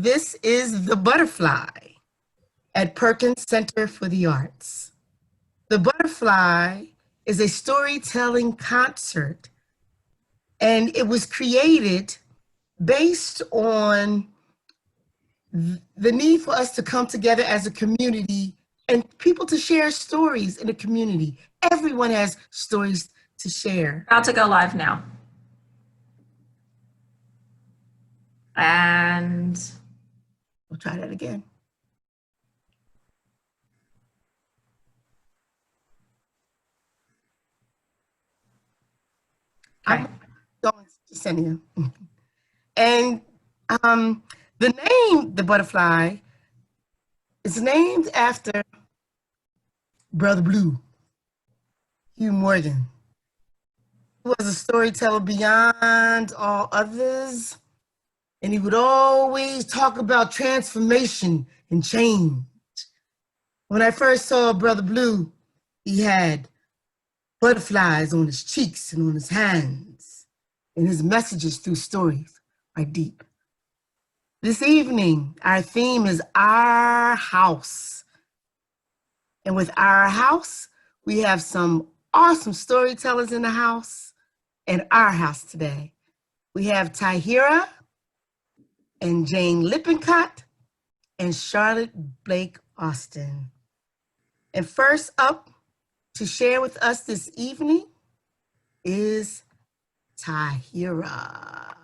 This is The Butterfly at Perkins Center for the Arts. The Butterfly is a storytelling concert, and it was created based on the need for us to come together as a community and people to share stories in the community. Everyone has stories to share. About to go live now. And we'll try that again. Okay. I'm going to send you. And the name, The Butterfly, is named after Brother Blue, Hugh Morgan. He was a storyteller beyond all others, and he would always talk about transformation and change. When I first saw Brother Blue, he had butterflies on his cheeks and on his hands, and his messages through stories are deep. This evening, our theme is Our House. And with Our House, we have some awesome storytellers in the house and our house today. We have Tahira and Jane Lippincott and Charlotte Blake Austin. And first up to share with us this evening is Tahira.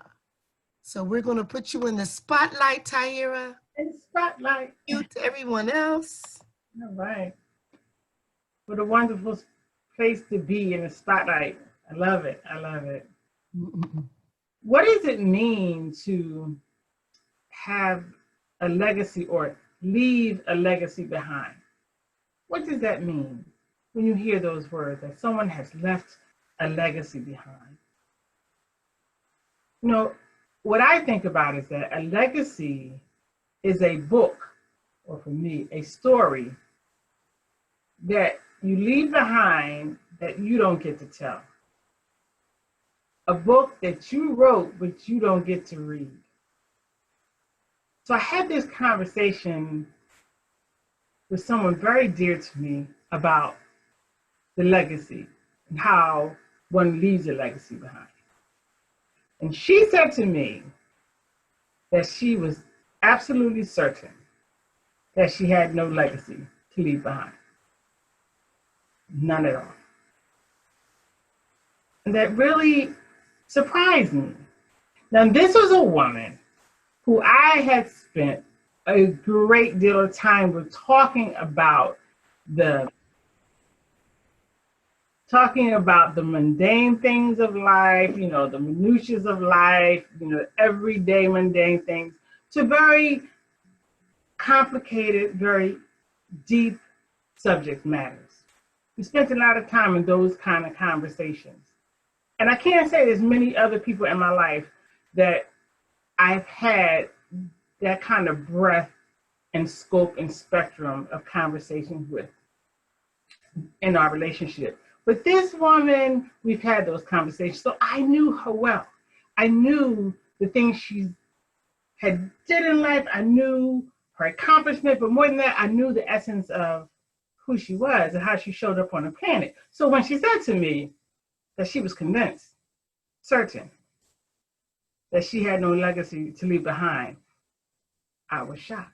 So we're going to put you in the spotlight, Tahira. In the spotlight. You to everyone else. All right. What a wonderful place to be in the spotlight. I love it. I love it. What does it mean to have a legacy or leave a legacy behind? What does that mean when you hear those words, that someone has left a legacy behind? You know, what I think about is that a legacy is a book, or for me, a story that you leave behind that you don't get to tell. A book that you wrote, but you don't get to read. So I had this conversation with someone very dear to me about the legacy and how one leaves a legacy behind. And she said to me that she was absolutely certain that she had no legacy to leave behind. None at all. And that really surprised me. Now, this was a woman who I had spent a great deal of time with, talking about the mundane things of life, you know, the minutiae of life, you know, everyday mundane things, to very complicated, very deep subject matters. We spent a lot of time in those kind of conversations. And I can't say there's many other people in my life that I've had that kind of breadth and scope and spectrum of conversations with in our relationship. But this woman, we've had those conversations. So I knew her well. I knew the things she had did in life. I knew her accomplishment, but more than that, I knew the essence of who she was and how she showed up on the planet. So when she said to me that she was convinced, certain, that she had no legacy to leave behind, I was shocked.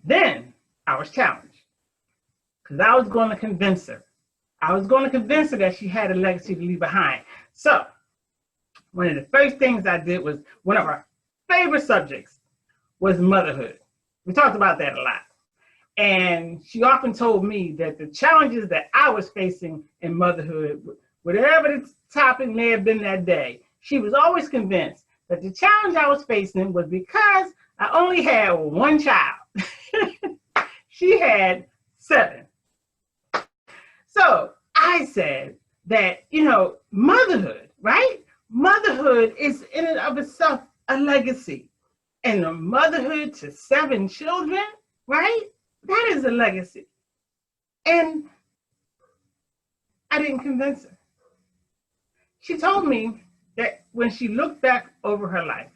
Then I was challenged, because I was going to convince her. I was going to convince her that she had a legacy to leave behind. So one of the first things I did was, one of our favorite subjects was motherhood. We talked about that a lot. And she often told me that the challenges that I was facing in motherhood, whatever the topic may have been that day, she was always convinced that the challenge I was facing was because I only had one child. She had 7. So I said that, you know, motherhood, right? Motherhood is in and of itself a legacy. And a motherhood to 7 children, right? That is a legacy. And I didn't convince her. She told me that when she looked back over her life,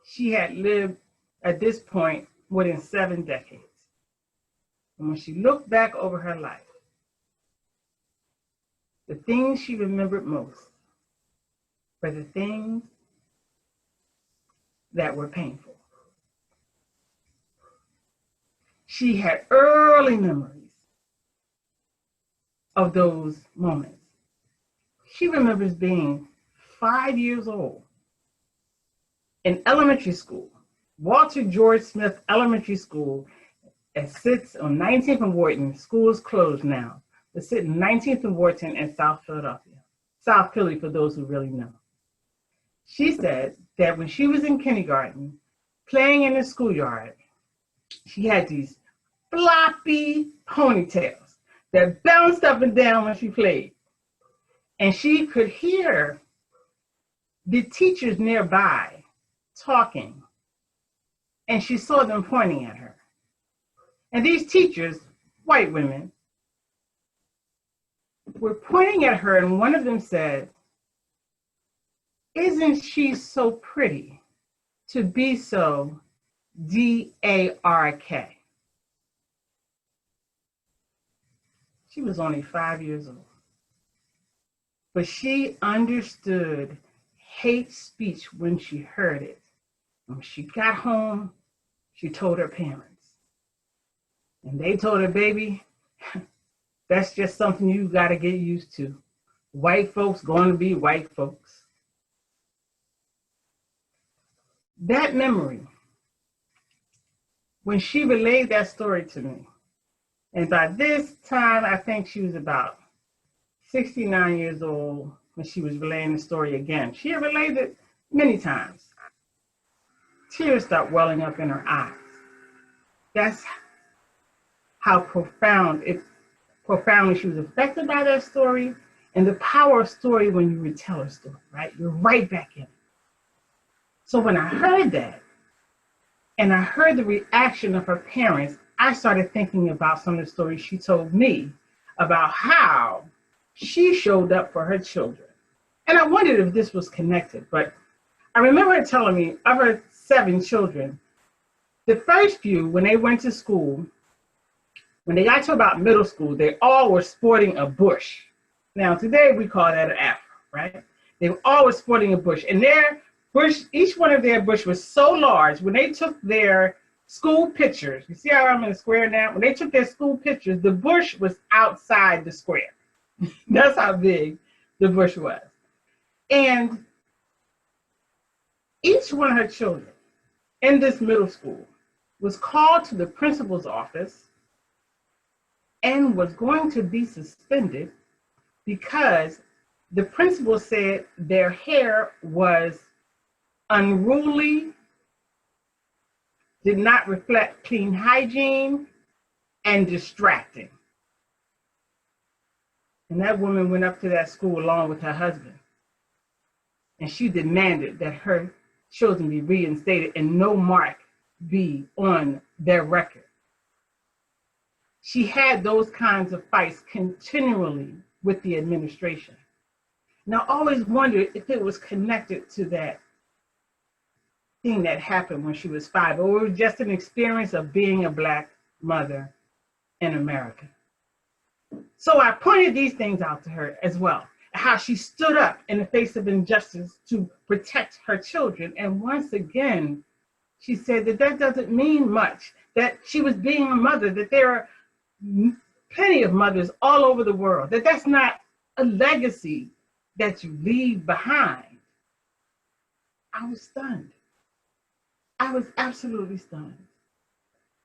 She had lived at this point more than 7 decades. And when she looked back over her life, the things she remembered most were the things that were painful. She had early memories of those moments. She remembers being 5 years old in elementary school, Walter George Smith Elementary School. It sits on 19th and Wharton. School is closed now. It sits in 19th and Wharton in South Philadelphia. South Philly, for those who really know. She said that when she was in kindergarten, playing in the schoolyard, she had these floppy ponytails that bounced up and down when she played. And she could hear the teachers nearby talking, and she saw them pointing at her. And these teachers, white women, were pointing at her, and one of them said, "Isn't she so pretty to be so D-A-R-K?" She was only 5 years old, but she understood hate speech when she heard it. When she got home, she told her parents. And they told her, "Baby, that's just something you got to get used to. White folks going to be white folks." That memory, when she relayed that story to me, and by this time, I think she was about 69 years old when she was relaying the story again. She had relayed it many times. Tears start welling up in her eyes. That's how profoundly she was affected by that story, and the power of story when you retell a story, right? You're right back in it. So when I heard that, and I heard the reaction of her parents, I started thinking about some of the stories she told me about how she showed up for her children. And I wondered if this was connected, but I remember her telling me of her 7 children, the first few, when they went to school, when they got to about middle school, they all were sporting a bush. Now, today we call that an afro, right? They were always sporting a bush. And their bush, each one of their bush was so large, when they took their school pictures, you see how I'm in the square now? When they took their school pictures, the bush was outside the square. That's how big the bush was. And each one of her children in this middle school was called to the principal's office and was going to be suspended because the principal said their hair was unruly, did not reflect clean hygiene, and distracting. And that woman went up to that school along with her husband, and she demanded that her children be reinstated and no mark be on their record. She had those kinds of fights continually with the administration. And I always wondered if it was connected to that thing that happened when she was 5, or it was just an experience of being a Black mother in America. So I pointed these things out to her as well, how she stood up in the face of injustice to protect her children. And once again, she said that that doesn't mean much, that she was being a mother, that there are plenty of mothers all over the world, that that's not a legacy that you leave behind. I was stunned. I was absolutely stunned.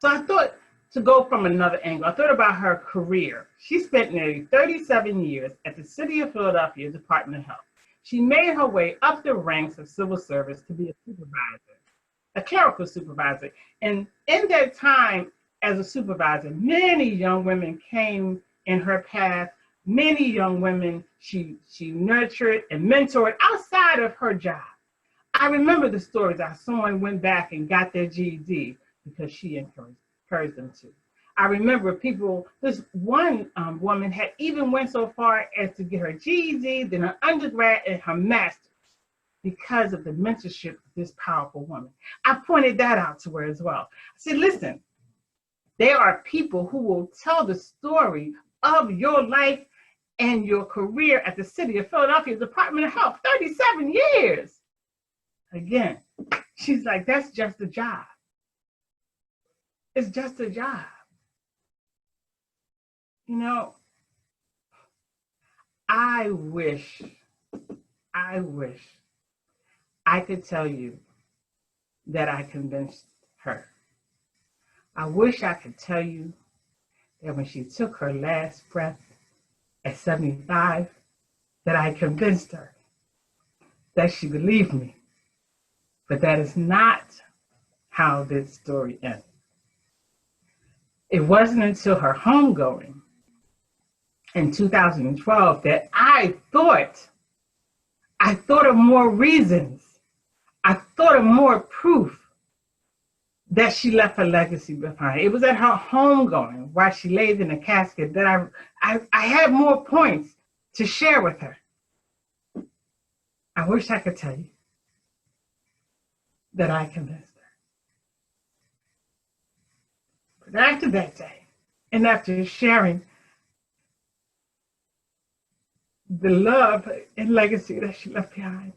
So I thought to go from another angle. I thought about her career. She spent nearly 37 years at the City of Philadelphia Department of Health. She made her way up the ranks of civil service to be a supervisor, a clerical supervisor. And in that time as a supervisor, many young women came in her path. Many young women she nurtured and mentored outside of her job. I remember the stories how someone went back and got their GED because she encouraged them to. I remember this one woman had even went so far as to get her GED, then her undergrad and her master's. because of the mentorship of this powerful woman. I pointed that out to her as well. I said, listen, there are people who will tell the story of your life and your career at the City of Philadelphia Department of Health, 37 years. Again, she's like, that's just a job. It's just a job. You know, I wish I could tell you that I convinced her. I wish I could tell you that when she took her last breath at 75, that I convinced her, that she believed me. But that is not how this story ended. It wasn't until her homegoing in 2012 that I thought of more reasons. I thought of more proof that she left her legacy behind. It was at her homegoing, while she laid in a casket, that I had more points to share with her. I wish I could tell you that I convinced her. But after that day, and after sharing the love and legacy that she left behind,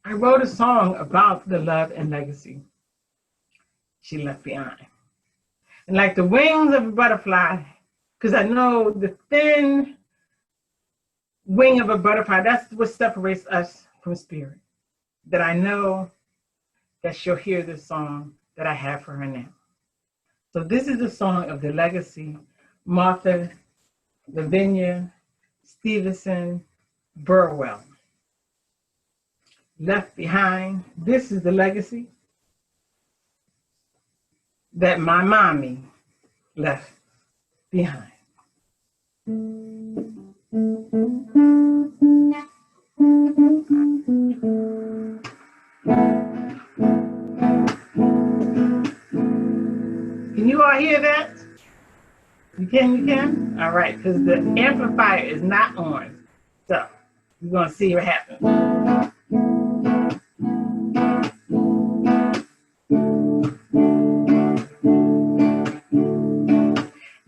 I wrote a song about the love and legacy she left behind. And like the wings of a butterfly, because I know the thin wing of a butterfly, that's what separates us from spirit. That I know that she'll hear this song that I have for her now. So this is the song of the legacy, Martha Lavinia Stevenson Burwell. Left behind, this is the legacy that my mommy left behind. Can you all hear that? You can? All right, because the amplifier is not on. So we're going to see what happens.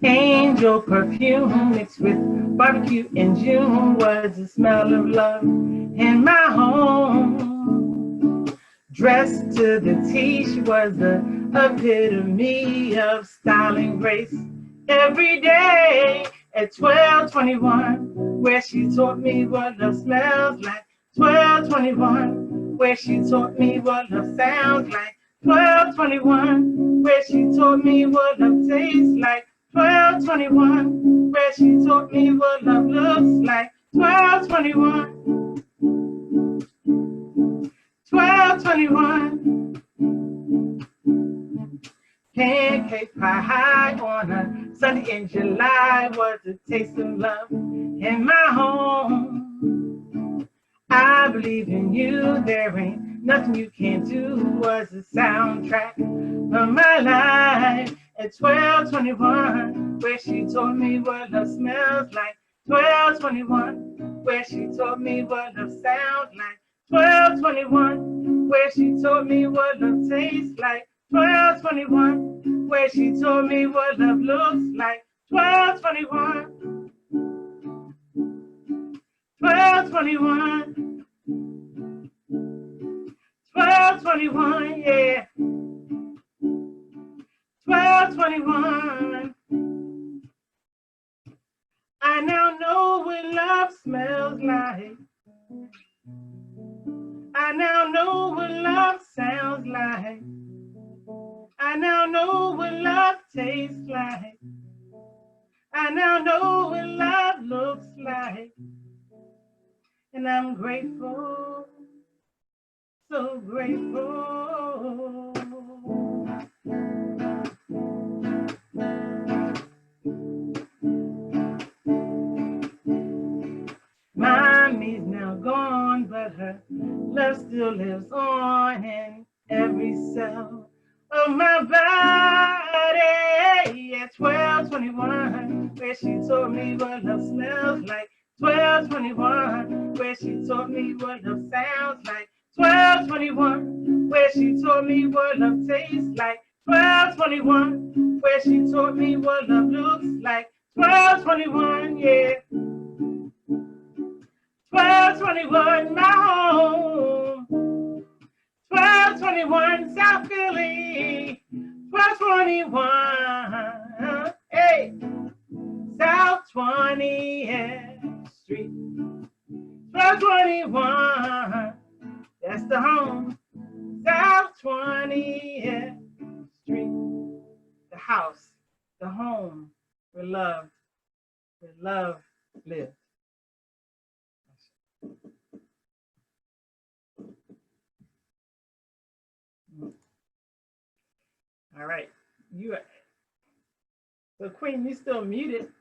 Angel perfume mixed with barbecue in June was the smell of love in my home. Dressed to the T, she was the epitome of style and grace. Every day at 12:21, where she taught me what love smells like. 12:21, where she taught me what love sounds like. 12:21, where she taught me what love tastes like. 12:21, where she taught me what love looks like. 12:21, 12:21. Pancake pie on a Sunday in July was the taste of love in my home. I believe in you, there ain't nothing you can't do was the soundtrack of my life. At 12:21, where she taught me what love smells like. 12:21, where she taught me what love sounds like. 12:21, where she taught me what love tastes like. 12:21, where she told me what love looks like. 12:21, 12:21, 12:21, yeah. 12:21. I now know what love smells like. I now know what love sounds like. I now know what love tastes like. I now know what love looks like. And I'm grateful, so grateful. Mommy's now gone, but her love still lives on in every cell of my body. At 12:21, where she told me what love smells like. 12:21, where she taught me what love sounds like. 12:21, where she taught me what love tastes like. 12:21, where she taught me what love looks like. 12:21, yeah. 12:21, my home. 12:21, South Philly. 12:21, hey. South 20th Street. 12:21, that's the home. South 20th Street. The house, the home, where love lives. All right, so Queen, you still muted.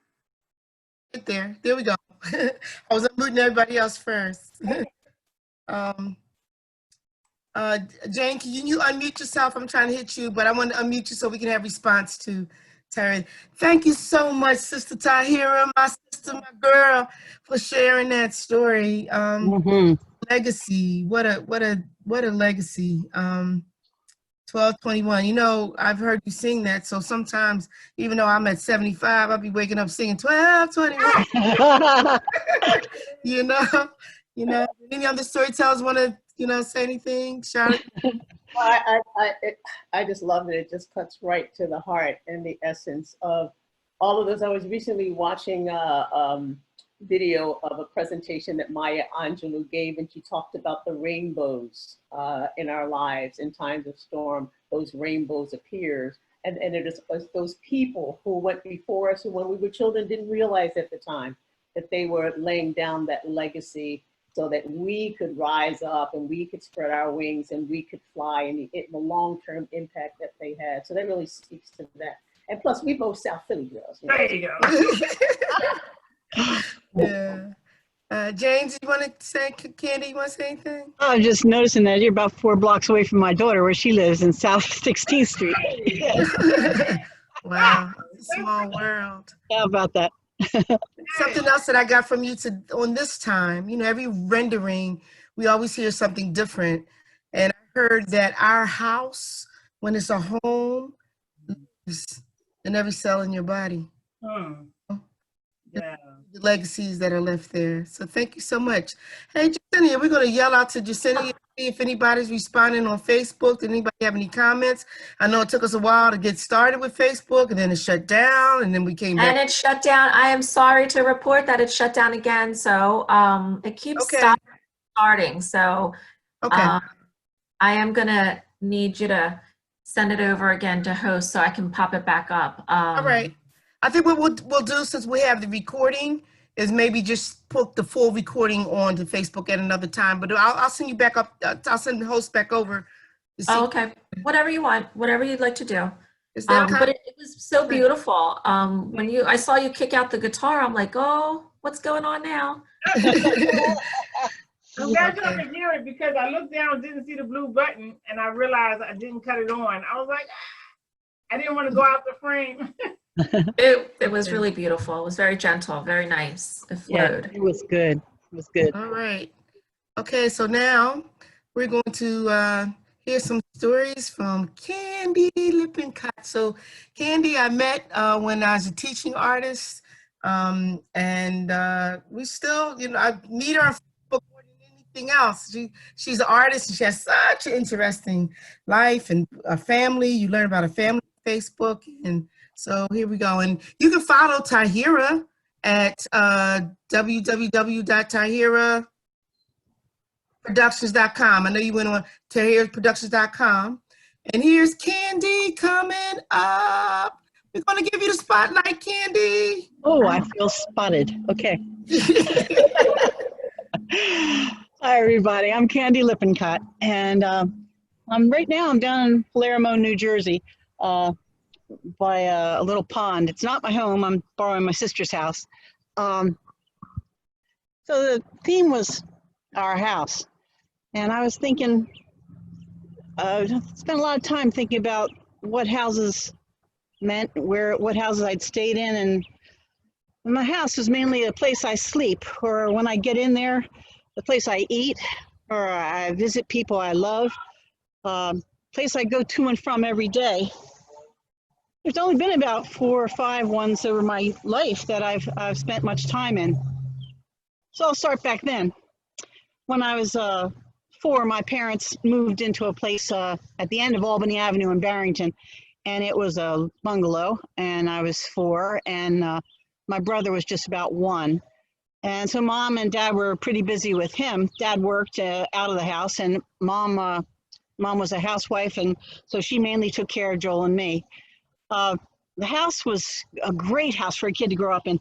Right there we go. I was unmuting everybody else first. Jane, can you unmute yourself? I'm trying to hit you, but I want to unmute you so we can have response to Terry. Thank you so much, Sister Tahira, my sister, my girl, for sharing that story. Legacy, what a legacy. 12:21. You know, I've heard you sing that, so sometimes, even though I'm at 75, I'll be waking up singing 12:21. you know. Any other storytellers want to, say anything, Charlotte? I just love it. It just cuts right to the heart and the essence of all of this. I was recently watching a video of a presentation that Maya Angelou gave, and she talked about the rainbows in our lives in times of storm. Those rainbows appear, and it is those people who went before us, who when we were children didn't realize at the time that they were laying down that legacy so that we could rise up and we could spread our wings and we could fly, and the long-term impact that they had. So that really speaks to that. And plus, we both South Philly girls. There you go. Yeah. James, you want to say, Candy, you want to say anything? I'm just noticing that you're about 4 blocks away from my daughter where she lives in South 16th Street. Wow, it's a small world. How about that? Something else that I got from you on this time, every rendering, we always hear something different. And I heard that our house, when it's a home, lives in every cell in your body. Yeah. The legacies that are left there. So thank you so much. Hey, Jacinia, we're going to yell out to Jacinia, see if anybody's responding on Facebook. Did anybody have any comments? I know it took us a while to get started with Facebook, and then it shut down, and then we came back. And it shut down. I am sorry to report that it shut down again. So it keeps starting. So I am going to need you to send it over again to host so I can pop it back up. All right. I think what we'll do, since we have the recording, is maybe just put the full recording on to Facebook at another time. But I'll send you back up. I'll send the host back over. Oh, okay. Whatever you want, whatever you'd like to do. But it was so beautiful. When I saw you kick out the guitar, I'm like, oh, what's going on now? I'm glad y'all can hear it, because I looked down, didn't see the blue button, and I realized I didn't cut it on. I was like, I didn't want to go out the frame. It was really beautiful. It was very gentle, very nice. It flowed. Yeah, it was good. It was good. All right. Okay, so now we're going to hear some stories from Candy Lippincott. So Candy, I met when I was a teaching artist, and we still, I meet her on Facebook more than anything else. She's an artist, and she has such an interesting life and a family. You learn about a family on Facebook, and so here we go. And you can follow Tahira at www.tahiraproductions.com. I know you went on tahiraproductions.com. And here's Candy coming up. We're going to give you the spotlight, Candy. Oh, I feel spotted. Okay. Hi, everybody. I'm Candy Lippincott. And right now I'm down in Palermo, New Jersey. By a little pond. It's not my home. I'm borrowing my sister's house. So the theme was our house. And I was thinking, spent a lot of time thinking about what houses meant, what houses I'd stayed in, and And my house is mainly a place I sleep, or when I get in there, the place I eat, or I visit people I love, place I go to and from every day. There's only been about 4 or 5 ones over my life that I've spent much time in. So I'll start back then. When I was 4, my parents moved into a place at the end of Albany Avenue in Barrington, and it was a bungalow, and I was 4, and my brother was just about 1. And so Mom and Dad were pretty busy with him. Dad worked out of the house, and Mom was a housewife, and so she mainly took care of Joel and me. The house was a great house for a kid to grow up in.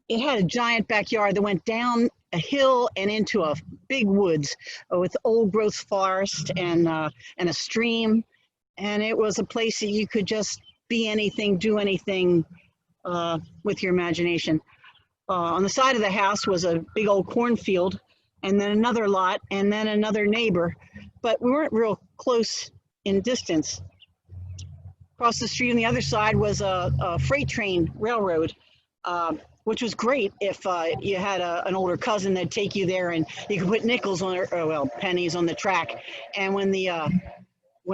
It had a giant backyard that went down a hill and into a big woods with old growth forest and a stream. And it was a place that you could just be anything, do anything with your imagination. On the side of the house was a big old cornfield, and then another lot, and then another neighbor. But we weren't real close in distance. Across the street on the other side was a freight train railroad, which was great if you had an older cousin that'd take you there, and you could put nickels on, or well, pennies on the track. And when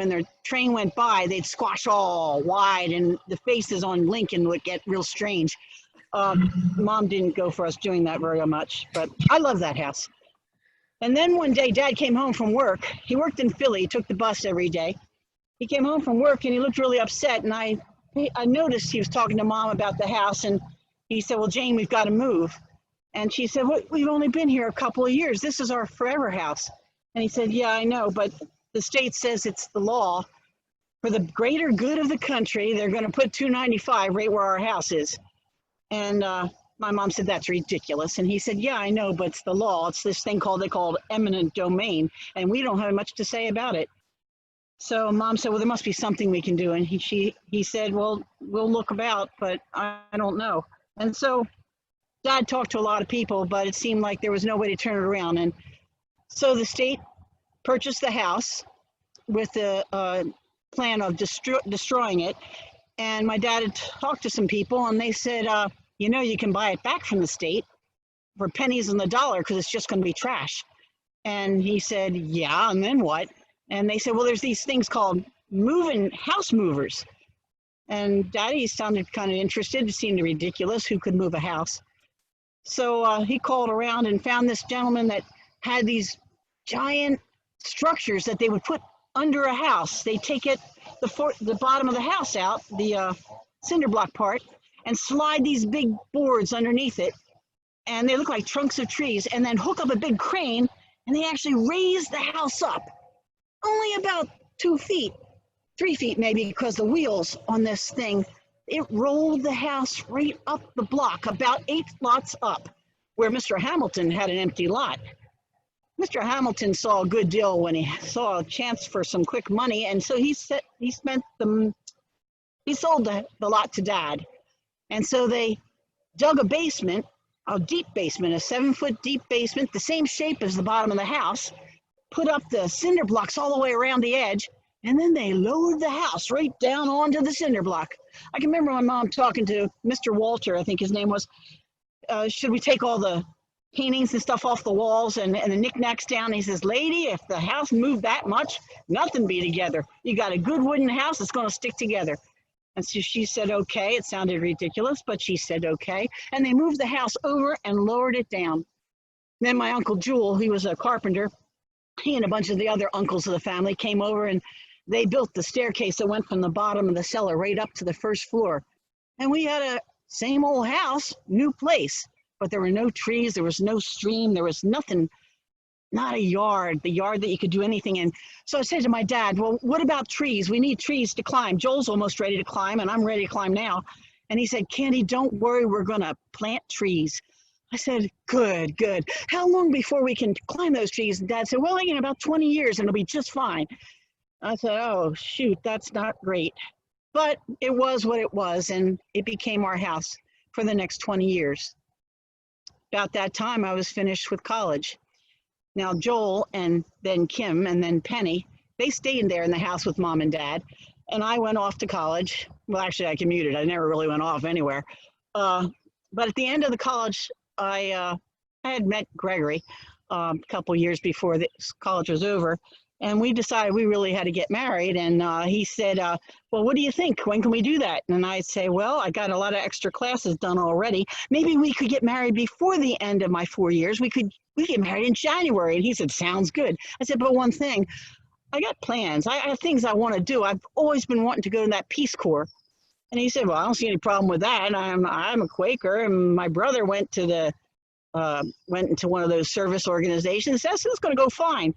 their train went by, they'd squash all wide, and the faces on Lincoln would get real strange. Mom didn't go for us doing that very much, but I love that house. And then one day, Dad came home from work. He worked in Philly, he took the bus every day. He came home from work and he looked really upset, and I noticed he was talking to Mom about the house, and he said, well, Jane, we've got to move. And she said, well, we've only been here a couple of years. This is our forever house. And he said, yeah, I know, but the state says it's the law. For the greater good of the country, they're going to put 295 right where our house is. And my mom said, that's ridiculous. And he said, yeah, I know, but it's the law. It's this thing they called eminent domain, and we don't have much to say about it. So Mom said, well, there must be something we can do. And he said, well, we'll look about, but I don't know. And so Dad talked to a lot of people, but it seemed like there was no way to turn it around. And so the state purchased the house with the plan of destroying it. And my dad had talked to some people, and they said, you know, you can buy it back from the state for pennies on the dollar because it's just going to be trash. And he said, yeah, and then what? And they said, well, there's these things called house movers. And Daddy sounded kind of interested. It seemed ridiculous. Who could move a house? So he called around and found this gentleman that had these giant structures that they would put under a house. They take the bottom of the house out, the cinder block part, and slide these big boards underneath it. And they look like trunks of trees, and then hook up a big crane, and they actually raise the house up. Only about 2 feet, 3 feet maybe, because the wheels on this thing, it rolled the house right up the block, about 8 lots up, where Mr. Hamilton had an empty lot. Mr. Hamilton saw a good deal when he saw a chance for some quick money, and so he sold the lot to Dad. And so they dug a basement, a deep basement, a 7-foot deep basement, the same shape as the bottom of the house, put up the cinder blocks all the way around the edge, and then they lowered the house right down onto the cinder block. I can remember my mom talking to Mr. Walter, I think his name was, should we take all the paintings and stuff off the walls and the knickknacks down? And he says, lady, if the house moved that much, nothing be together. You got a good wooden house, it's going to stick together. And so she said, okay. It sounded ridiculous, but she said, okay. And they moved the house over and lowered it down. Then my Uncle Jewel, he was a carpenter, he and a bunch of the other uncles of the family came over, and they built the staircase that went from the bottom of the cellar right up to the first floor. And we had a same old house, new place, but there were no trees, there was no stream, there was nothing, not a yard, the yard that you could do anything in. So I said to my dad, well, what about trees? We need trees to climb. Joel's almost ready to climb, and I'm ready to climb now. And he said, Candy, don't worry, we're gonna plant trees. I said, good, good. How long before we can climb those trees? And Dad said, well, in about 20 years, and it'll be just fine. I said, oh, shoot, that's not great. But it was what it was, and it became our house for the next 20 years. About that time, I was finished with college. Now, Joel and then Kim and then Penny, they stayed there in the house with Mom and Dad, and I went off to college. Well, actually, I commuted. I never really went off anywhere. but at the end of the college, I had met Gregory a couple years before this college was over, and we decided we really had to get married. And he said, well, what do you think? When can we do that? And I'd say, well, I got a lot of extra classes done already. Maybe we could get married before the end of my 4 years. We get married in January. And he said, sounds good. I said, but one thing, I got plans. I have things I want to do. I've always been wanting to go to that Peace Corps. And he said, well, I don't see any problem with that. I'm a Quaker, and my brother went into one of those service organizations. That's going to go fine.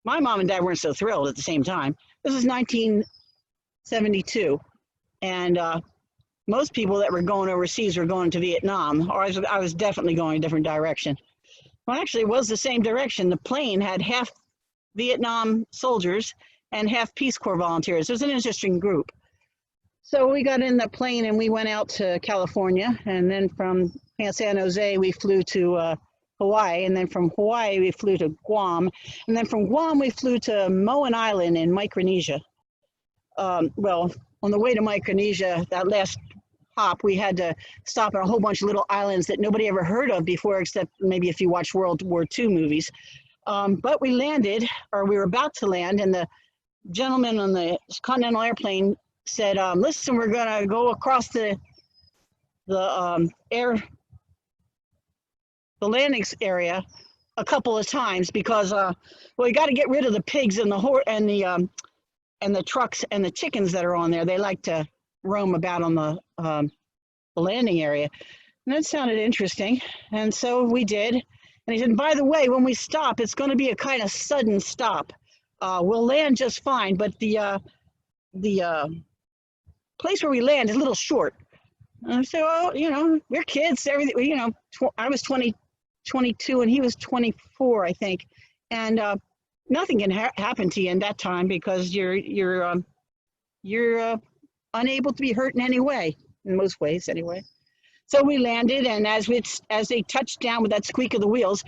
My mom and dad weren't so thrilled at the same time. This is 1972, and most people that were going overseas were going to Vietnam, or I was definitely going a different direction. Well, actually, it was the same direction. The plane had half Vietnam soldiers and half Peace Corps volunteers. It was an interesting group. So we got in the plane and we went out to California, and then from San Jose we flew to Hawaii, and then from Hawaii we flew to Guam, and then from Guam we flew to Moan Island in Micronesia. Well, on the way to Micronesia, that last hop, we had to stop at a whole bunch of little islands that nobody ever heard of before, except maybe if you watch World War II movies. But we landed, or we were about to land, and the gentleman on the Continental airplane said, listen, we're going to go across the landing area a couple of times because we got to get rid of the pigs and the trucks and the chickens that are on there. They like to roam about on the landing area. And that sounded interesting. And so we did. And he said, by the way, when we stop, it's going to be a kind of sudden stop. We'll land just fine, but the place where we land is a little short. And I said, well, you know, we're kids, everything, you know, I was 22 and he was 24, I think. And nothing can happen to you in that time because you're unable to be hurt in any way, in most ways anyway. So we landed, and as they touched down with that squeak of the wheels,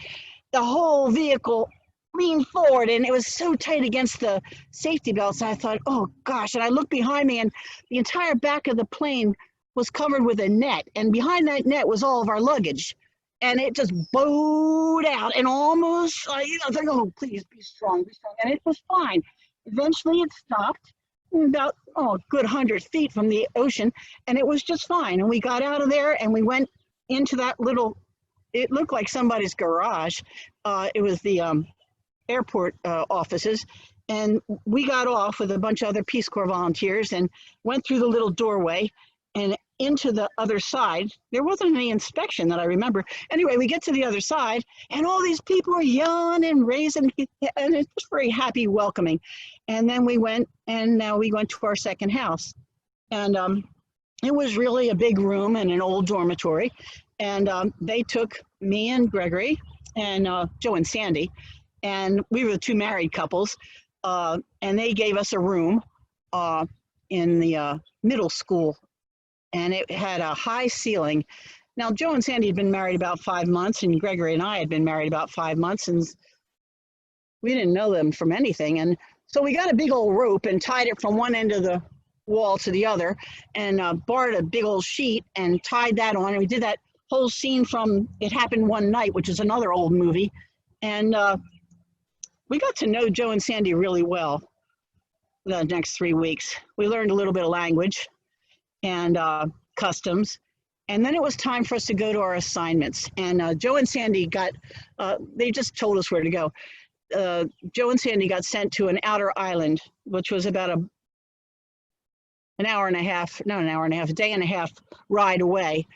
the whole vehicle leaned forward, and it was so tight against the safety belts. I thought, oh gosh, and I looked behind me, and the entire back of the plane was covered with a net, and behind that net was all of our luggage, and it just bowed out and almost, you know, thinking, oh, please be strong, and it was fine. Eventually it stopped about a good 100 feet from the ocean, and it was just fine. And we got out of there and we went into that little, it looked like somebody's garage. It was the airport offices, and we got off with a bunch of other Peace Corps volunteers and went through the little doorway and into the other side. There wasn't any inspection that I remember. Anyway, we get to the other side, and all these people are yelling and raising, and it was very happy, welcoming. And then we went, and now we went to our second house. And it was really a big room and an old dormitory. And they took me and Gregory and Joe and Sandy, and we were the two married couples, and they gave us a room in the middle school. And it had a high ceiling. Now, Joe and Sandy had been married about 5 months, and Gregory and I had been married about 5 months, and we didn't know them from anything. And so we got a big old rope and tied it from one end of the wall to the other, and borrowed a big old sheet and tied that on. And we did that whole scene from It Happened One Night, which is another old movie. And we got to know Joe and Sandy really well the next 3 weeks. We learned a little bit of language and customs, and then it was time for us to go to our assignments. And Joe and Sandy got, they just told us where to go. Joe and Sandy got sent to an outer island, which was about a day and a half ride away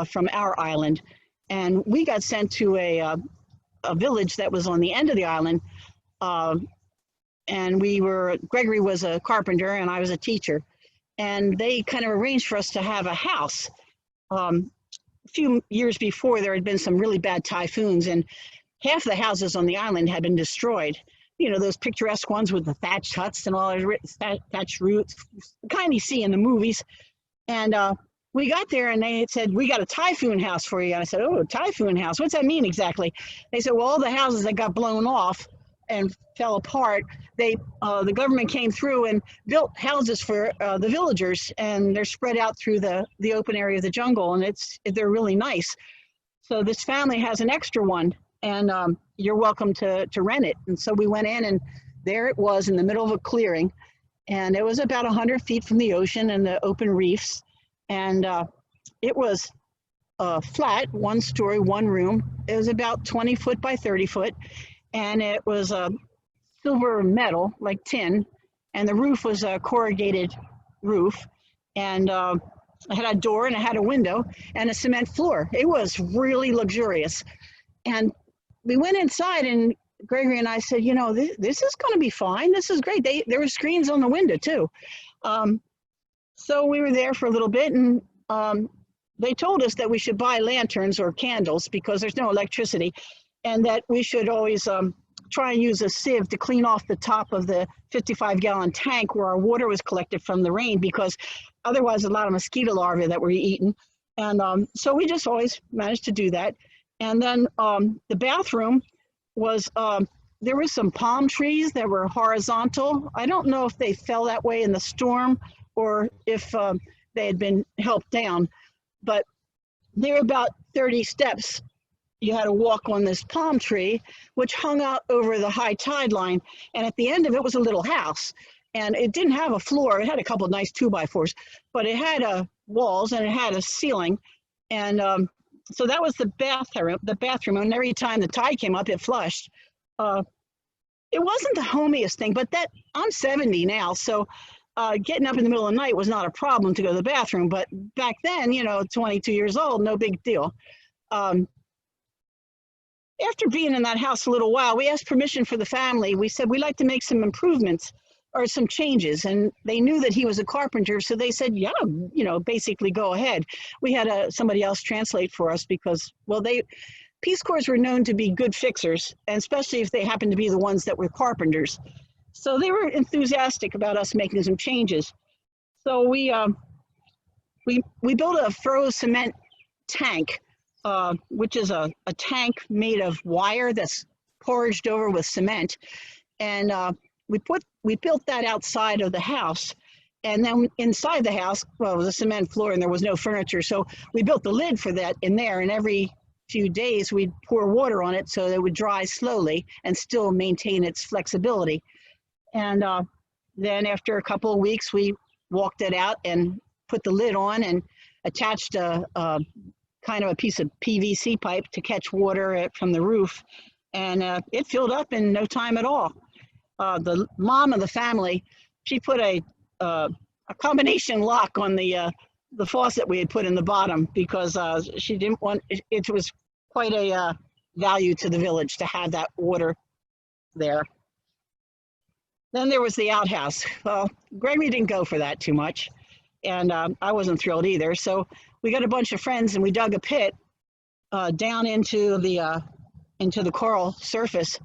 from our island. And we got sent to a village that was on the end of the island. And Gregory was a carpenter and I was a teacher. And they kind of arranged for us to have a house. A few years before, there had been some really bad typhoons, and half the houses on the island had been destroyed. You know, those picturesque ones with the thatched huts and all those thatched roofs, the kind you see in the movies. And we got there and they had said, we got a typhoon house for you. And I said, oh, a typhoon house, what's that mean exactly? They said, well, all the houses that got blown off and fell apart, the government came through and built houses for the villagers, and they're spread out through the open area of the jungle, and they're really nice. So this family has an extra one, and you're welcome to rent it. And so we went in, and there it was in the middle of a clearing, and it was about 100 feet from the ocean and the open reefs, and it was flat, one story, one room. It was about 20 foot by 30 foot, and it was silver metal, like tin, and the roof was a corrugated roof, and it had a door and it had a window and a cement floor. It was really luxurious. And we went inside, and Gregory and I said, you know, this is going to be fine. This is great. There were screens on the window too. So we were there for a little bit, and they told us that we should buy lanterns or candles because there's no electricity, and that we should always try and use a sieve to clean off the top of the 55-gallon tank where our water was collected from the rain, because otherwise a lot of mosquito larvae that were eaten. And so we just always managed to do that. And then the bathroom was, there were some palm trees that were horizontal. I don't know if they fell that way in the storm or if they had been helped down, but they were about 30 steps. You had to walk on this palm tree, which hung out over the high tide line. And at the end of it was a little house. And it didn't have a floor. It had a couple of nice 2x4s, but it had walls and it had a ceiling. And so that was the bathroom. And every time the tide came up, it flushed. It wasn't the homiest thing, but I'm 70 now. So getting up in the middle of the night was not a problem to go to the bathroom. But back then, 22 years old, no big deal. After being in that house a little while, we asked permission for the family. We said, we'd like to make some improvements or some changes. And they knew that he was a carpenter. So they said, yeah, basically go ahead. We had somebody else translate for us because, well, Peace Corps were known to be good fixers, and especially if they happened to be the ones that were carpenters. So they were enthusiastic about us making some changes. So we built a furrow cement tank, which is a tank made of wire that's porridged over with cement. And we built that outside of the house. And then inside the house, well, it was a cement floor and there was no furniture. So we built the lid for that in there, and every few days we'd pour water on it so that it would dry slowly and still maintain its flexibility. And then after a couple of weeks, we walked it out and put the lid on and attached a kind of a piece of PVC pipe to catch water from the roof. And it filled up in no time at all. The mom of the family, she put a combination lock on the faucet we had put in the bottom because she didn't want, it was quite a value to the village to have that water there. Then there was the outhouse. Well, Gregory didn't go for that too much, and I wasn't thrilled either. So we got a bunch of friends and we dug a pit down into the coral surface,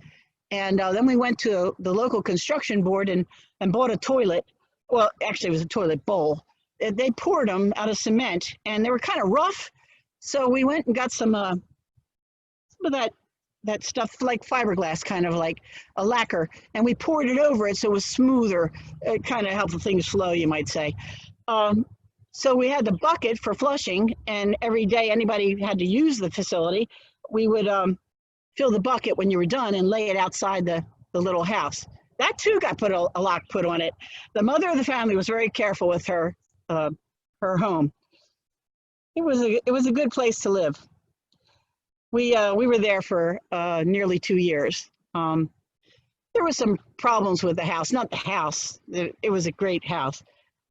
and then we went to the local construction board and bought a toilet. Well, actually, it was a toilet bowl. They poured them out of cement, and they were kind of rough. So we went and got some of that stuff, like fiberglass, kind of like a lacquer, and we poured it over it so it was smoother. It kind of helped things flow, you might say. So we had the bucket for flushing, and every day anybody had to use the facility, we would fill the bucket when you were done and lay it outside the little house. That too got put a lock put on it. The mother of the family was very careful with her home. It was a good place to live. We were there for nearly 2 years. There were some problems with the house, not the house. It was a great house,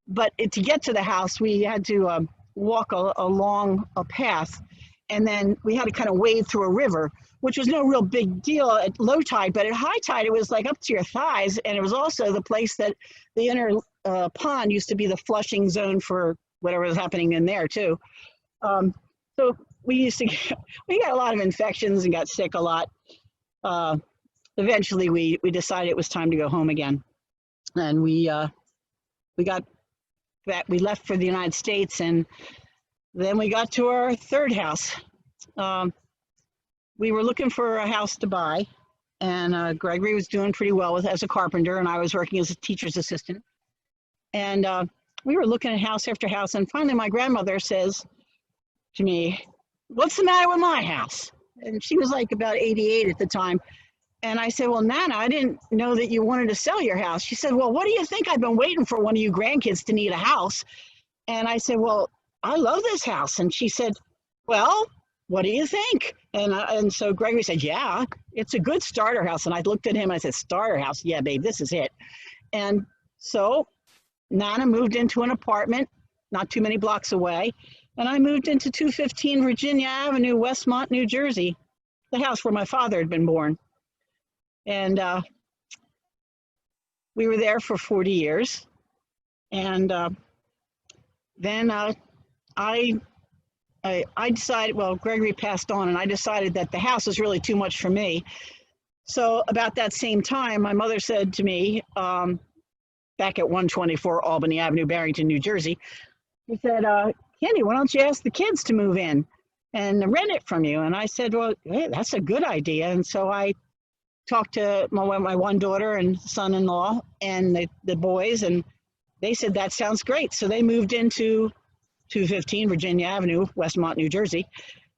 but to get to the house, we had to walk along a path, and then we had to kind of wade through a river, which was no real big deal at low tide, but at high tide, it was like up to your thighs, and it was also the place that the inner pond used to be the flushing zone for whatever was happening in there too. So we got a lot of infections and got sick a lot. Eventually we decided it was time to go home again. And we left for the United States, and then we got to our third house. We were looking for a house to buy, and Gregory was doing pretty well as a carpenter, and I was working as a teacher's assistant. And we were looking at house after house, and finally my grandmother says to me, "What's the matter with my house?" And she was like about 88 at the time. And I said, "Well, Nana, I didn't know that you wanted to sell your house." She said, "Well, what do you think? I've been waiting for one of you grandkids to need a house." And I said, "Well, I love this house." And she said, "Well, what do you think?" And so Gregory said, "Yeah, it's a good starter house." And I looked at him and I said, "Starter house? Yeah, babe, this is it." And so Nana moved into an apartment not too many blocks away. And I moved into 215 Virginia Avenue, Westmont, New Jersey, the house where my father had been born. And we were there for 40 years. And then I decided, well, Gregory passed on, and I decided that the house was really too much for me. So about that same time, my mother said to me, back at 124 Albany Avenue, Barrington, New Jersey, she said, "Candy, why don't you ask the kids to move in and rent it from you?" And I said, "Well, hey, that's a good idea." And so I talked to my one daughter and son-in-law and the boys, and they said, "That sounds great." So they moved into 215 Virginia Avenue, Westmont, New Jersey.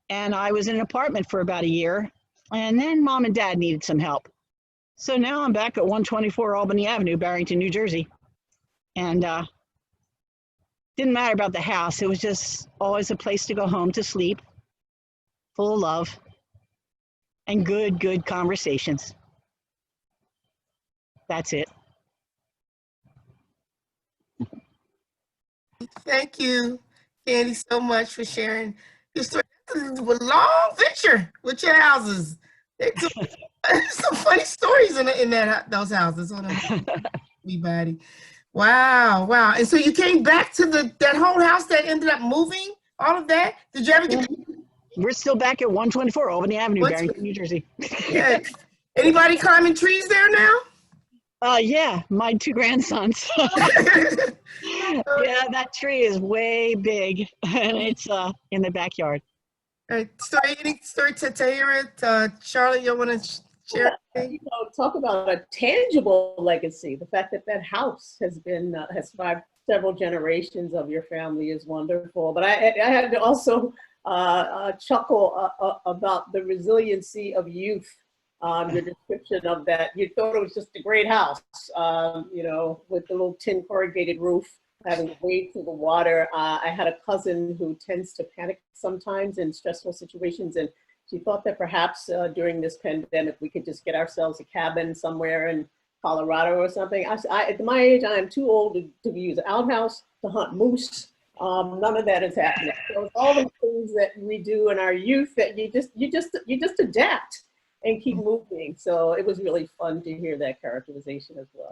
And I was in an apartment for about a year. And then Mom and Dad needed some help. So now I'm back at 124 Albany Avenue, Barrington, New Jersey. And didn't matter about the house. It was just always a place to go home to sleep, full of love and good conversations. That's it. Thank you, Candy, so much for sharing your story. This was a long venture with your houses. There's some funny stories in those houses. Hold on, everybody. Wow. And so you came back to that whole house that ended up moving, all of that? Did you ever get We're still back at 124 Albany Avenue, Barrington, New Jersey. Yeah. Anybody climbing trees there now? Yeah, my two grandsons. Yeah, that tree is way big, and it's in the backyard. All right, any story to hear it? Charlotte, you want to share? You know, talk about a tangible legacy. The fact that that house has been has survived several generations of your family is wonderful. But I had to also chuckle about the resiliency of youth. Your description of that, you thought it was just a great house, you know, with the little tin corrugated roof, having to wade through the water. I had a cousin who tends to panic sometimes in stressful situations, and she thought that perhaps during this pandemic we could just get ourselves a cabin somewhere in Colorado or something. At my age, I am too old to use an outhouse to hunt moose. None of that is happening. So it's all the things that we do in our youth that you just adapt and keep moving. So it was really fun to hear that characterization as well.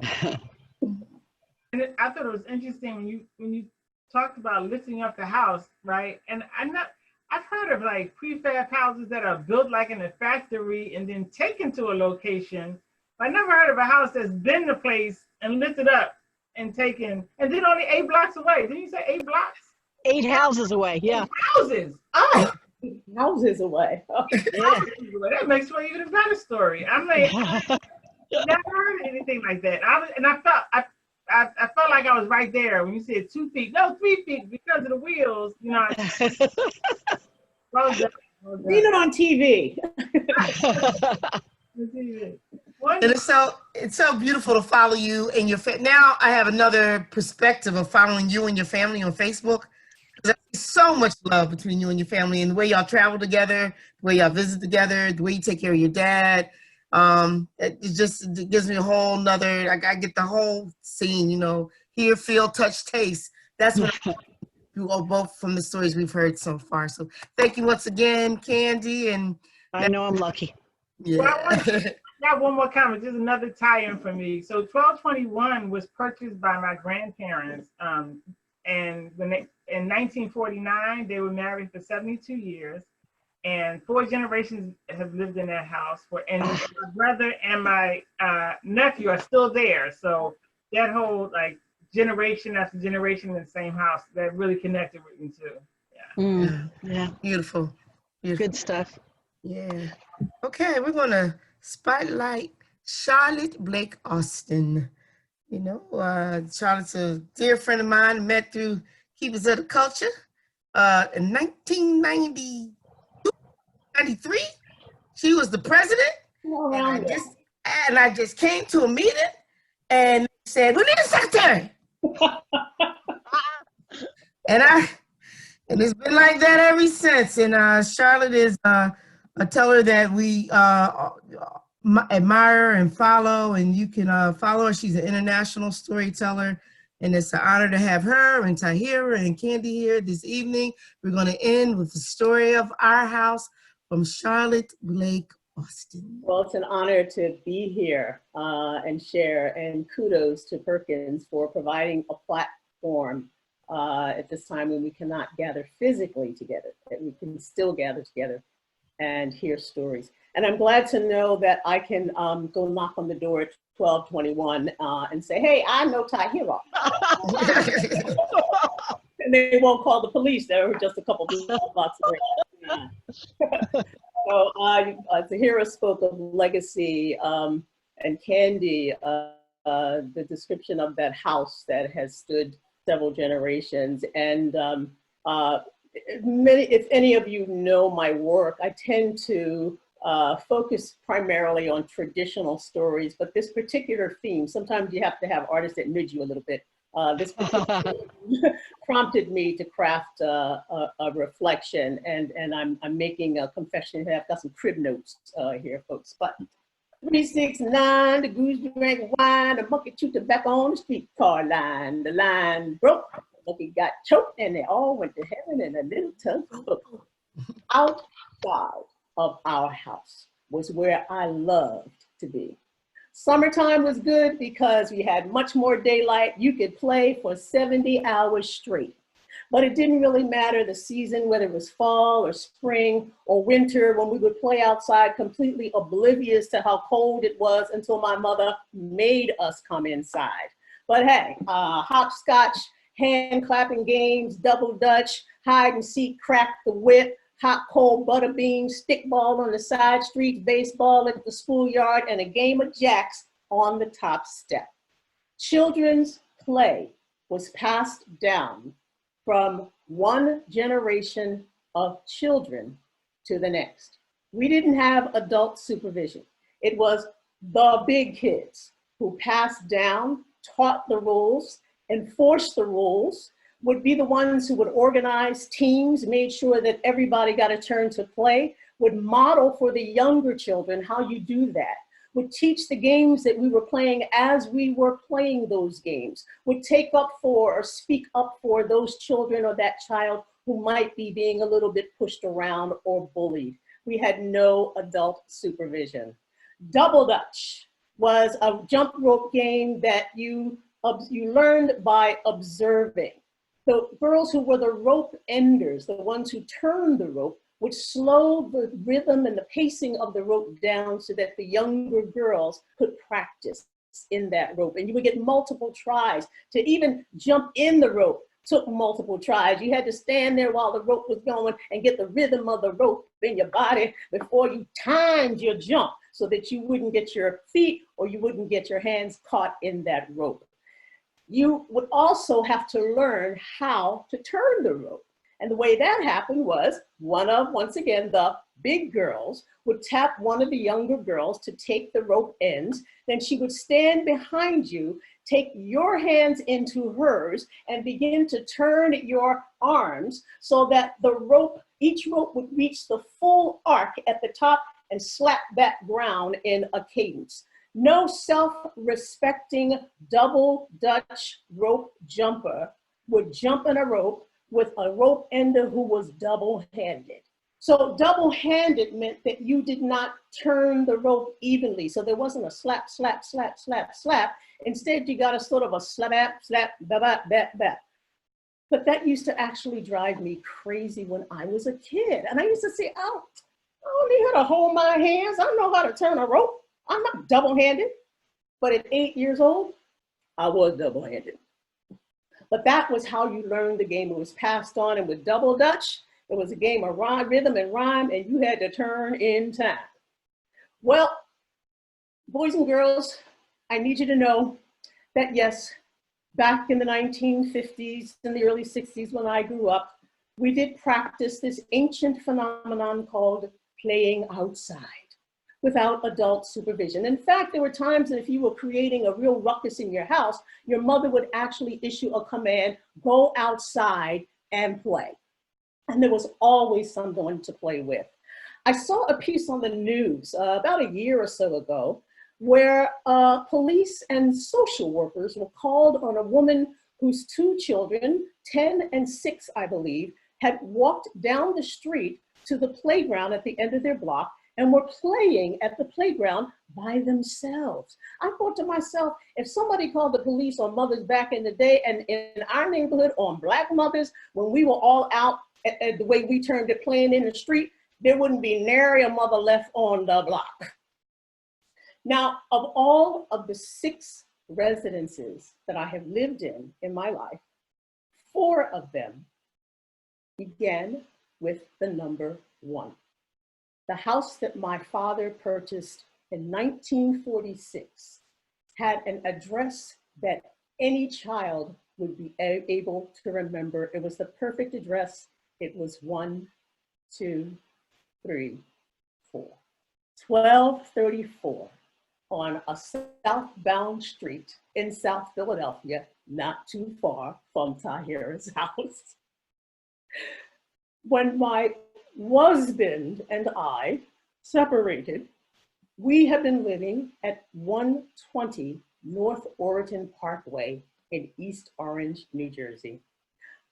And I thought it was interesting when you talked about lifting up the house, right? And I've heard of like prefab houses that are built like in a factory and then taken to a location. I never heard of a house that's been the place and lifted up and taken, and then only 8 blocks away. Didn't you say 8 blocks? 8 houses away, yeah. 8 houses. Oh. Houses away. Oh. Yeah. That makes for even a better story. I'm like, I've never heard anything like that. I felt like I was right there when you said 2 feet. No, 3 feet because of the wheels. You know. Well done. Seen it on TV. And it's so beautiful to follow you and your family. Now I have another perspective of following you and your family on Facebook. There's so much love between you and your family, and the way y'all travel together, the way y'all visit together, the way you take care of your dad. It gives me a whole nother, I get the whole scene, you know, hear, feel, touch, taste. That's what you all both from the stories we've heard so far. So thank you once again, Candy. And I know I'm lucky. Yeah. Well, I got one more comment, just another tie-in for me. So 1221 was purchased by my grandparents, and in 1949, they were married for 72 years, and 4 generations have lived in that house. And my brother and my nephew are still there. So that whole like generation after generation in the same house, that really connected with me too. Yeah. Yeah. Beautiful. Good stuff. Yeah. Okay, we're gonna spotlight Charlotte Blake Austin. You know, Charlotte's a dear friend of mine, met through Keepers of the Culture in 1993. She was the president, and I just came to a meeting and said, "We need a secretary." And it's been like that ever since. And Charlotte is a teller that we admire and follow, and you can follow her. She's an international storyteller, and it's an honor to have her and Tahira and Candy here this evening. We're going to end with the story of our house from Charlotte Blake Austin. Well, it's an honor to be here and share, and kudos to Perkins for providing a platform at this time when we cannot gather physically together, that we can still gather together and hear stories. And I'm glad to know that I can go knock on the door at 12:21 and say, "Hey, I know Tahira." And they won't call the police. They were just a couple blocks away. So Tahira spoke of legacy, and Candy, the description of that house that has stood several generations. And if any of you know my work, I tend to focus primarily on traditional stories, but this particular theme, sometimes you have to have artists that nudge you a little bit. This prompted me to craft a reflection, and I'm making a confession here. I've got some crib notes here, folks. But 369, the goose drank wine, the monkey chewed tobacco on the streetcar line. The line broke, the monkey got choked, and they all went to heaven in a little tub. Outside of our house was where I loved to be. Summertime was good because we had much more daylight. You could play for 70 hours straight. But it didn't really matter the season, whether it was fall or spring or winter, when we would play outside completely oblivious to how cold it was until my mother made us come inside. But hey, hopscotch, hand clapping games, double dutch, hide and seek, crack the whip, hot cold butter beans, stickball on the side streets, baseball at the schoolyard, and a game of jacks on the top step. Children's play was passed down from one generation of children to the next. We didn't have adult supervision. It was the big kids who passed down, taught the rules, enforced the rules, would be the ones who would organize teams, made sure that everybody got a turn to play, would model for the younger children how you do that, would teach the games that we were playing as we were playing those games, would take up for or speak up for those children or that child who might be being a little bit pushed around or bullied. We had no adult supervision. Double Dutch was a jump rope game that you learned by observing. The girls who were the rope enders, the ones who turned the rope, would slow the rhythm and the pacing of the rope down so that the younger girls could practice in that rope. And you would get multiple tries. To even jump in the rope took multiple tries. You had to stand there while the rope was going and get the rhythm of the rope in your body before you timed your jump so that you wouldn't get your feet or you wouldn't get your hands caught in that rope. You would also have to learn how to turn the rope. And the way that happened was once again, the big girls would tap one of the younger girls to take the rope ends. Then she would stand behind you, take your hands into hers, and begin to turn your arms so that the rope, each rope would reach the full arc at the top and slap that ground in a cadence. No self-respecting double Dutch rope jumper would jump in a rope with a rope ender who was double-handed. So double-handed meant that you did not turn the rope evenly. So there wasn't a slap, slap, slap, slap, slap. Instead, you got a sort of a slap, slap, bap, bap, bap. But that used to actually drive me crazy when I was a kid. And I used to say, oh, I don't need her to hold my hands. I know how to turn a rope. I'm not double-handed. But at 8 years old, I was double-handed. But that was how you learned the game. It was passed on, and with Double Dutch, it was a game of rhyme, rhythm and rhyme, and you had to turn in time. Well, boys and girls, I need you to know that yes, back in the 1950s and the early 60s when I grew up, we did practice this ancient phenomenon called playing outside without adult supervision. In fact, there were times that if you were creating a real ruckus in your house, your mother would actually issue a command, go outside and play. And there was always someone to play with. I saw a piece on the news about a year or so ago where police and social workers were called on a woman whose two children, 10 and 6, I believe, had walked down the street to the playground at the end of their block and were playing at the playground by themselves. I thought to myself, if somebody called the police on mothers back in the day and in our neighborhood on Black mothers, when we were all out at the way we termed it, playing in the street, there wouldn't be nary a mother left on the block. Now, of all of the 6 residences that I have lived in my life, 4 of them began with the number 1. The house that my father purchased in 1946 had an address that any child would be able to remember. It was the perfect address. It was 1, 2, 3, 4. 1234 on a southbound street in South Philadelphia, not too far from Tahira's house. When my husband and I separated, we have been living at 120 North Overton Parkway in East Orange, New Jersey.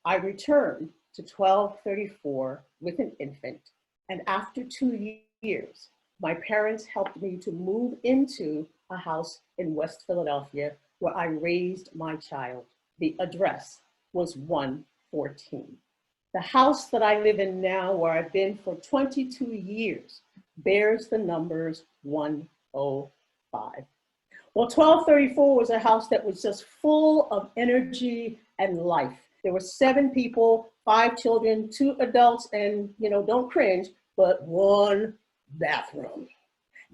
I returned to 1234 with an infant, and after 2 years, my parents helped me to move into a house in West Philadelphia where I raised my child. The address was 114. The house that I live in now, where I've been for 22 years, bears the numbers 105. Well, 1234 was a house that was just full of energy and life. There were 7 people, 5 children, 2 adults, and, you know, don't cringe, but 1 bathroom.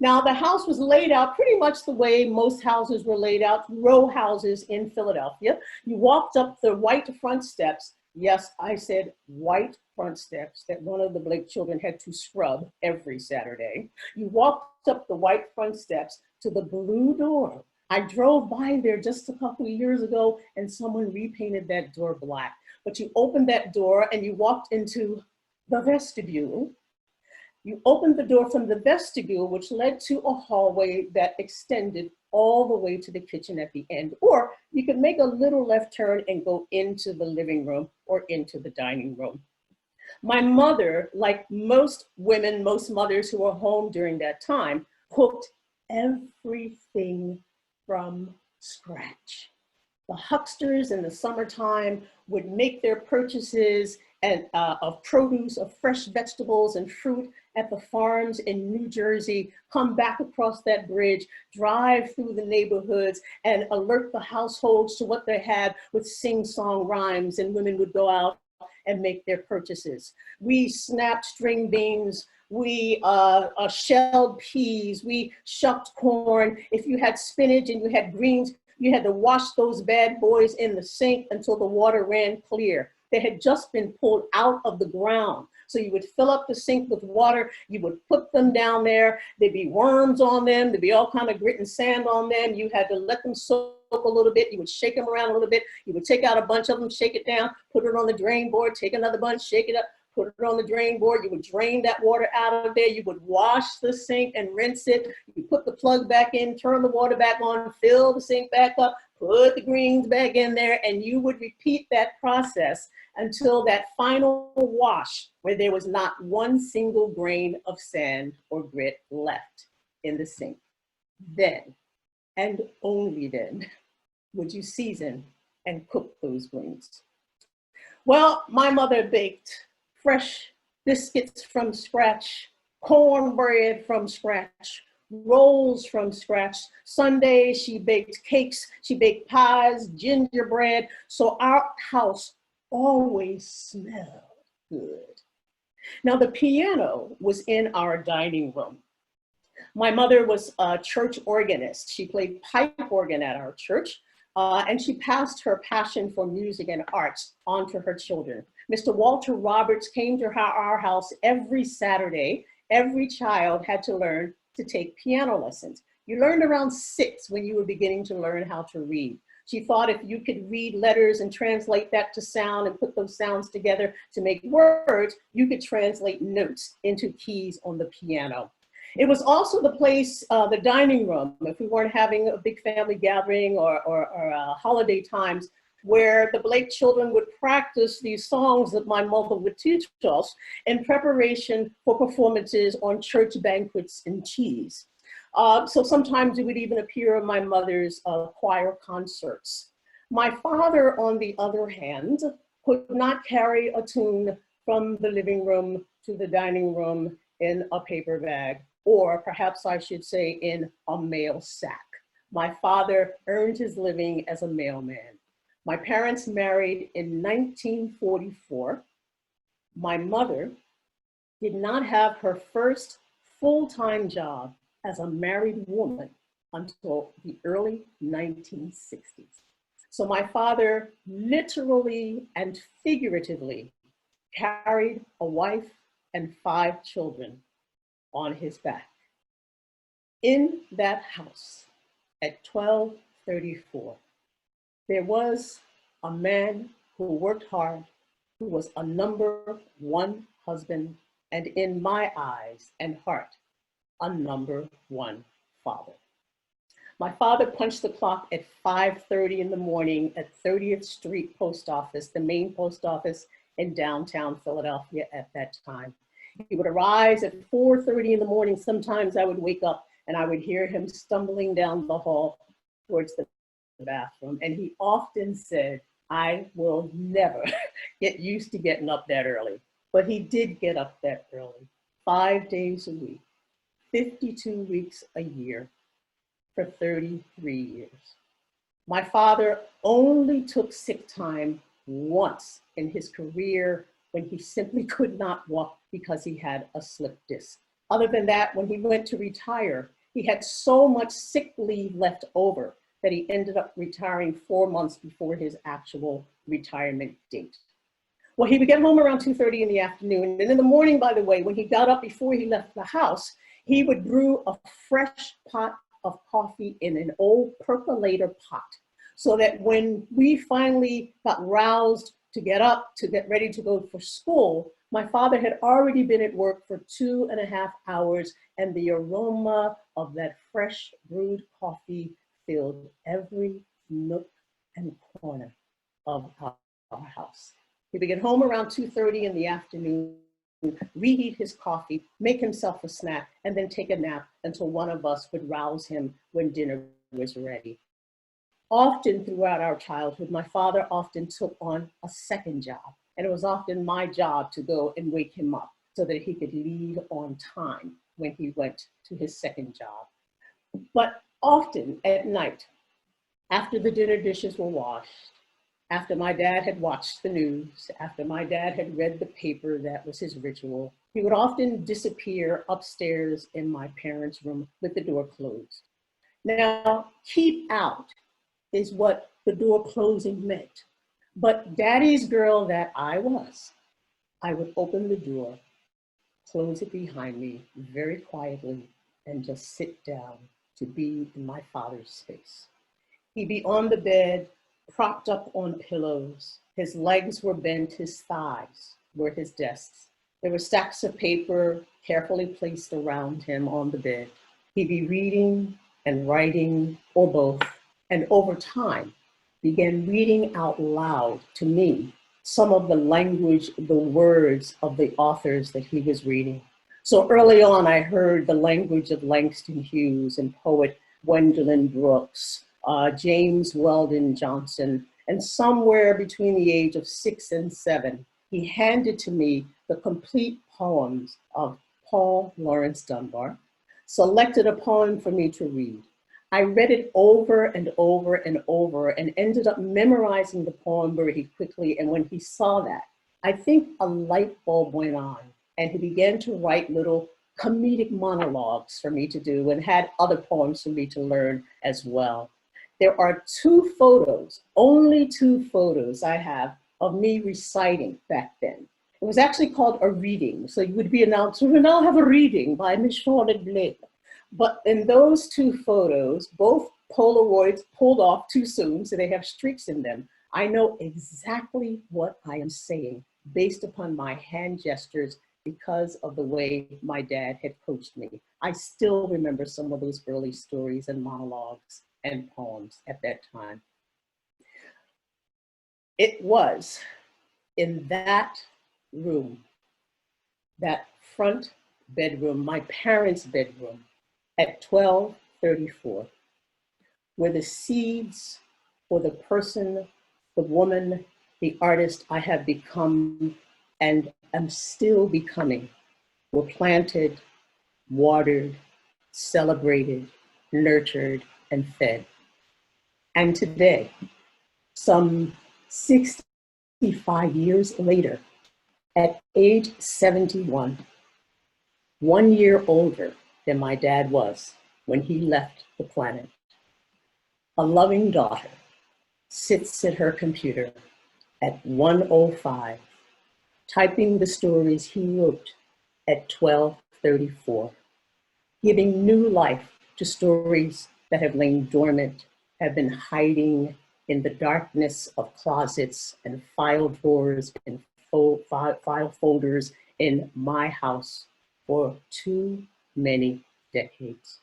Now, the house was laid out pretty much the way most houses were laid out, row houses in Philadelphia. You walked up the white front steps. Yes, I said white front steps that one of the Blake children had to scrub every Saturday. You walked up the white front steps to the blue door. I drove by there just a couple of years ago and someone repainted that door black. But you opened that door and you walked into the vestibule. You opened the door from the vestibule, which led to a hallway that extended all the way to the kitchen at the end. Or you could make a little left turn and go into the living room or into the dining room. My mother, like most women, most mothers who were home during that time, cooked everything from scratch. The hucksters in the summertime would make their purchases of produce, of fresh vegetables and fruit at the farms in New Jersey, come back across that bridge, drive through the neighborhoods and alert the households to what they had with sing-song rhymes, and women would go out and make their purchases. We snapped string beans, we shelled peas, we shucked corn. If you had spinach and you had greens, you had to wash those bad boys in the sink until the water ran clear. They had just been pulled out of the ground. So you would fill up the sink with water, you would put them down there, there'd be worms on them, there'd be all kind of grit and sand on them. You had to let them soak a little bit, you would shake them around a little bit, you would take out a bunch of them, shake it down, put it on the drain board, take another bunch, shake it up, put it on the drain board, you would drain that water out of there, you would wash the sink and rinse it, you put the plug back in, turn the water back on, fill the sink back up, put the greens back in there, and you would repeat that process until that final wash where there was not one single grain of sand or grit left in the sink. Then, and only then, would you season and cook those greens. Well, my mother baked fresh biscuits from scratch, cornbread from scratch, rolls from scratch. Sundays, she baked cakes, she baked pies, gingerbread. So our house always smelled good. Now the piano was in our dining room. My mother was a church organist. She played pipe organ at our church, and she passed her passion for music and arts on to her children. Mr. Walter Roberts came to our house every Saturday. Every child had to learn to take piano lessons. You learned around 6 when you were beginning to learn how to read. She thought if you could read letters and translate that to sound and put those sounds together to make words, you could translate notes into keys on the piano. It was also the place, the dining room, if we weren't having a big family gathering or holiday times, where the Blake children would practice these songs that my mother would teach us in preparation for performances on church banquets and teas. So sometimes it would even appear in my mother's choir concerts. My father, on the other hand, could not carry a tune from the living room to the dining room in a paper bag, or perhaps I should say in a mail sack. My father earned his living as a mailman. My parents married in 1944. My mother did not have her first full-time job as a married woman until the early 1960s. So my father literally and figuratively carried a wife and 5 children on his back. In that house at 1234, there was a man who worked hard, who was a #1 husband, and in my eyes and heart, a #1 father. My father punched the clock at 5:30 in the morning at 30th Street Post Office, the main post office in downtown Philadelphia at that time. He would arise at 4:30 in the morning. Sometimes I would wake up and I would hear him stumbling down the hall towards the bathroom. And he often said, I will never get used to getting up that early. But he did get up that early, 5 days a week, 52 weeks a year for 33 years. My father only took sick time once in his career when he simply could not walk because he had a slip disc. Other than that, when he went to retire, he had so much sick leave left over that he ended up retiring 4 months before his actual retirement date. Well, he would get home around 2:30 in the afternoon. And in the morning, by the way, when he got up before he left the house, he would brew a fresh pot of coffee in an old percolator pot, so that when we finally got roused to get up, to get ready to go for school, my father had already been at work for 2.5 hours, and the aroma of that fresh brewed coffee filled every nook and corner of our house. He would get home around 2:30 in the afternoon, reheat his coffee, make himself a snack, and then take a nap until one of us would rouse him when dinner was ready. Often throughout our childhood, my father often took on a second job, and it was often my job to go and wake him up so that he could leave on time when he went to his second job. But often at night, after the dinner dishes were washed, after my dad had watched the news, after my dad had read the paper, that was his ritual, he would often disappear upstairs in my parents' room with the door closed. Now, keep out is what the door closing meant. But daddy's girl that I was, I would open the door, close it behind me very quietly, and just sit down to be in my father's space. He'd be on the bed, propped up on pillows. His legs were bent, his thighs were his desks. There were stacks of paper carefully placed around him on the bed. He'd be reading and writing, or both, and over time began reading out loud to me some of the language, the words of the authors that he was reading. So early on, I heard the language of Langston Hughes and poet Gwendolyn Brooks, James Weldon Johnson, and somewhere between the age of 6 and 7, he handed to me the complete poems of Paul Laurence Dunbar, selected a poem for me to read. I read it over and over and over and ended up memorizing the poem very quickly. And when he saw that, I think a light bulb went on and he began to write little comedic monologues for me to do and had other poems for me to learn as well. There are two photos, only two photos I have of me reciting back then. It was actually called a reading. So you would be announced, we will now have a reading by Miss Charlotte Blake. But in those two photos, both Polaroids pulled off too soon, so they have streaks in them. I know exactly what I am saying based upon my hand gestures because of the way my dad had coached me. I still remember some of those early stories and monologues and poems at that time. It was in that room, that front bedroom, my parents' bedroom, at 1234, where the seeds for the person, the woman, the artist I have become and am still becoming were planted, watered, celebrated, nurtured, and fed. And today, some 65 years later, at age 71, 1 year older than my dad was when he left the planet, a loving daughter sits at her computer at 1:05, typing the stories he wrote at 12:34, giving new life to stories that have lain dormant, have been hiding in the darkness of closets and file drawers and file folders in my house for too many decades.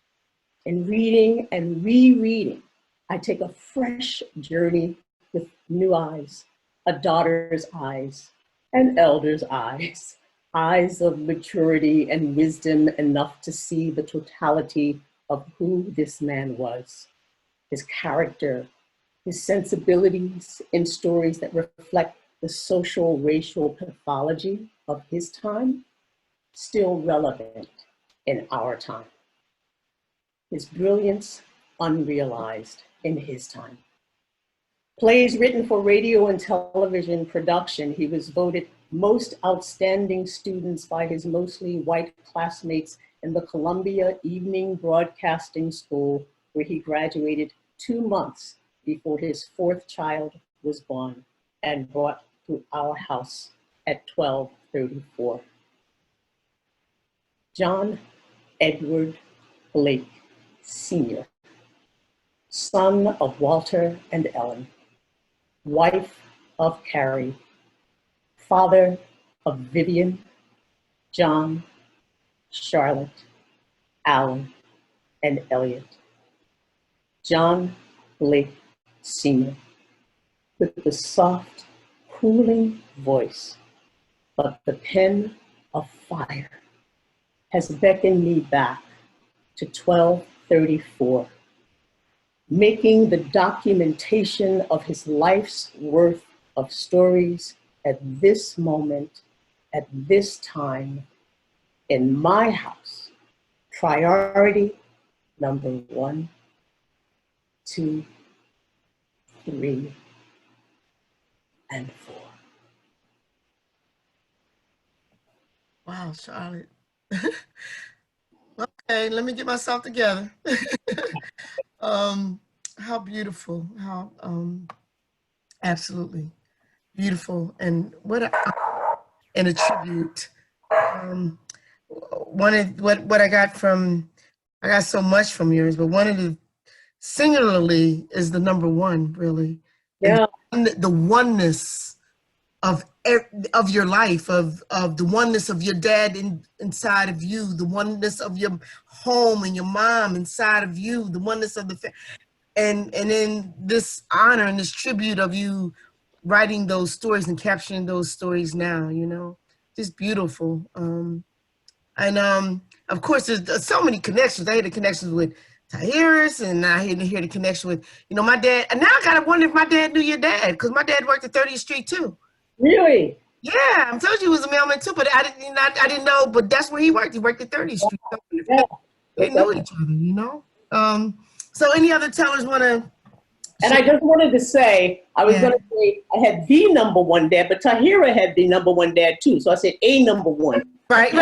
In reading and rereading, I take a fresh journey with new eyes, a daughter's eyes, an elder's eyes, eyes of maturity and wisdom enough to see the totality of who this man was, his character, his sensibilities in stories that reflect the social racial pathology of his time, still relevant in our time. His brilliance unrealized in his time. Plays written for radio and television production, he was voted most outstanding students by his mostly white classmates in the Columbia Evening Broadcasting School, where he graduated 2 months before his fourth child was born and brought to our house at 12:34. John Edward Blake, Sr., son of Walter and Ellen, wife of Carrie, father of Vivian, John, Charlotte, Alan, and Elliot. John Blake Sr., with the soft, cooling voice, but the pen of fire, has beckoned me back to 1234, making the documentation of his life's worth of stories at this moment, at this time, in my house, priority number 1, 2, 3, and 4. Wow, Charlotte. Okay, let me get myself together. How beautiful, how absolutely beautiful, and what a tribute. One of what I got so much from yours, but one of the singularly is the number one, really. Yeah. And the oneness of your life, of the oneness of your dad inside of you, the oneness of your home and your mom inside of you, the oneness of the and in this honor and this tribute of you writing those stories and capturing those stories now, you know, just beautiful. And of course, there's so many connections. I had the connections with Tahiris, and I had to hear the connection with, you know, my dad. And now I gotta wonder if my dad knew your dad, because my dad worked at 30th Street too. Really? Yeah, I told you he was a mailman too, but I didn't know, but that's where he worked. He worked at 30th Street. Yeah. They knew each other, you know? So any other tellers want to? And I just wanted to say, I was going to say I had the number one dad, but Tahira had the number one dad too. So I said a number one. Right.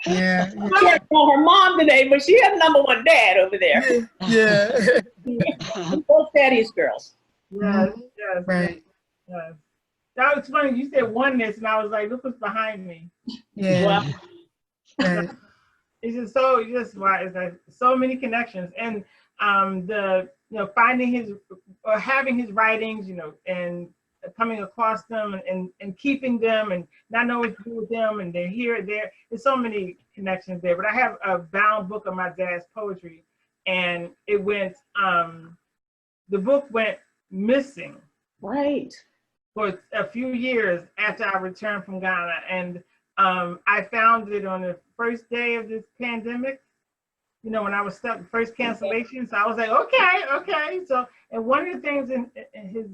Yeah. I can't call her mom today, but she had number one dad over there. Yeah. Both daddy's girls. Yes, yes, Right. yes. That was funny. You said oneness, and I was like, look what's behind me. Yeah. Wow. Right. It's just so, just why it's like so many connections, and finding his or having his writings, and coming across them and keeping them and not knowing what to do with them, and they're here, there. There's so many connections there. But I have a bound book of my dad's poetry, and it went. The book went missing. Right. For a few years after I returned from Ghana, and I found it on the first day of this pandemic. When I was stuck, first cancellation. So I was like, okay. So, and one of the things in his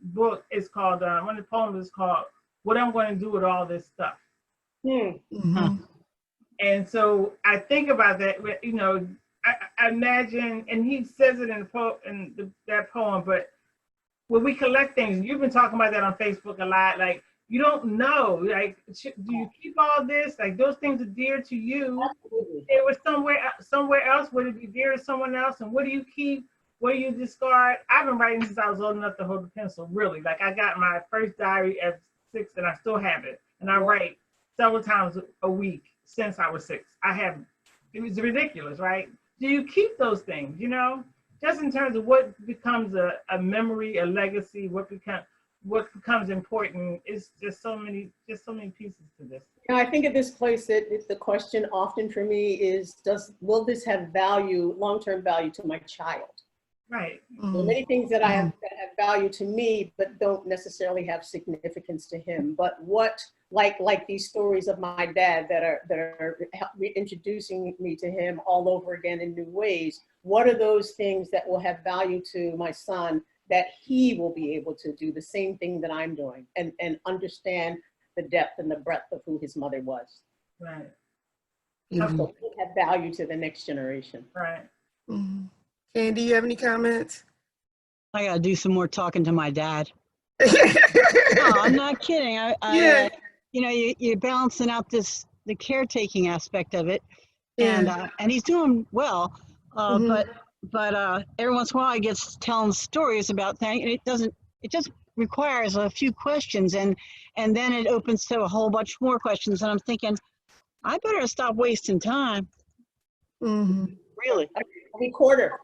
book is called, one of the poems is called "What I'm Going to Do with All This Stuff." Mm-hmm. And so I think about that. I imagine, and he says it in that poem, but when we collect things, you've been talking about that on Facebook a lot, like, you don't know, like, do you keep all this? Like, those things are dear to you. Absolutely. They were somewhere else. Would it be dear to someone else? And what do you keep? What do you discard? I've been writing since I was old enough to hold a pencil, really. Like, I got my first diary at 6, and I still have it. And I write several times a week since I was 6. It was ridiculous, right? Do you keep those things, just in terms of what becomes a memory, a legacy, what becomes important? Is just so many pieces to this. I think at this place that the question often for me is, will this have value, long-term value to my child? Right. There are many things that I have that have value to me, but don't necessarily have significance to him. But what, like these stories of my dad that are reintroducing me to him all over again in new ways. What are those things that will have value to my son that he will be able to do the same thing that I'm doing and understand the depth and the breadth of who his mother was? Right. So it will have value to the next generation. Right. Mm-hmm. Candy, you have any comments? I gotta do some more talking to my dad. No, I'm not kidding. You're balancing out the caretaking aspect of it, and he's doing well. But every once in a while, he gets telling stories about things, and it just requires a few questions, and then it opens to a whole bunch more questions, and I'm thinking, I better stop wasting time. Mm-hmm. Really, a recorder,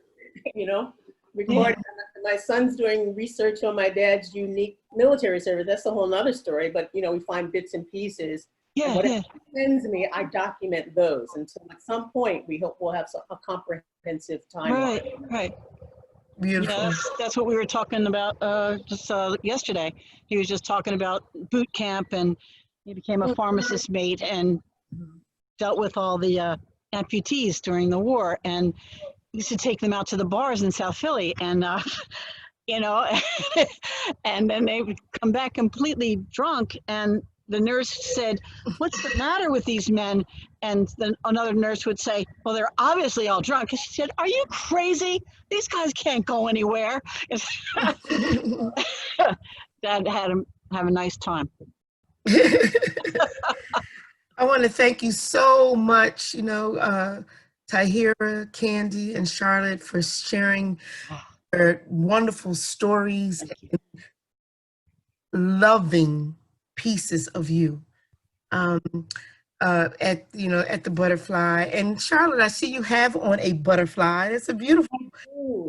record. My son's doing research on my dad's unique military service. That's a whole nother story, but we find bits and pieces. Yeah, whatever he sends me, I document those. And so at some point, we hope we'll have a comprehensive timeline. Right. Beautiful. Yeah, that's what we were talking about just yesterday. He was just talking about boot camp, and he became a pharmacist mate and dealt with all the amputees during the war, and used to take them out to the bars in South Philly, and and then they would come back completely drunk, and the nurse said, "What's the matter with these men?" And then another nurse would say, "Well, they're obviously all drunk." And she said, "Are you crazy? These guys can't go anywhere." Dad had him have a nice time. I want to thank you so much, Tahira, Candy, and Charlotte, for sharing their wonderful stories and loving pieces of you at the butterfly. And Charlotte, I see you have on a butterfly. It's a beautiful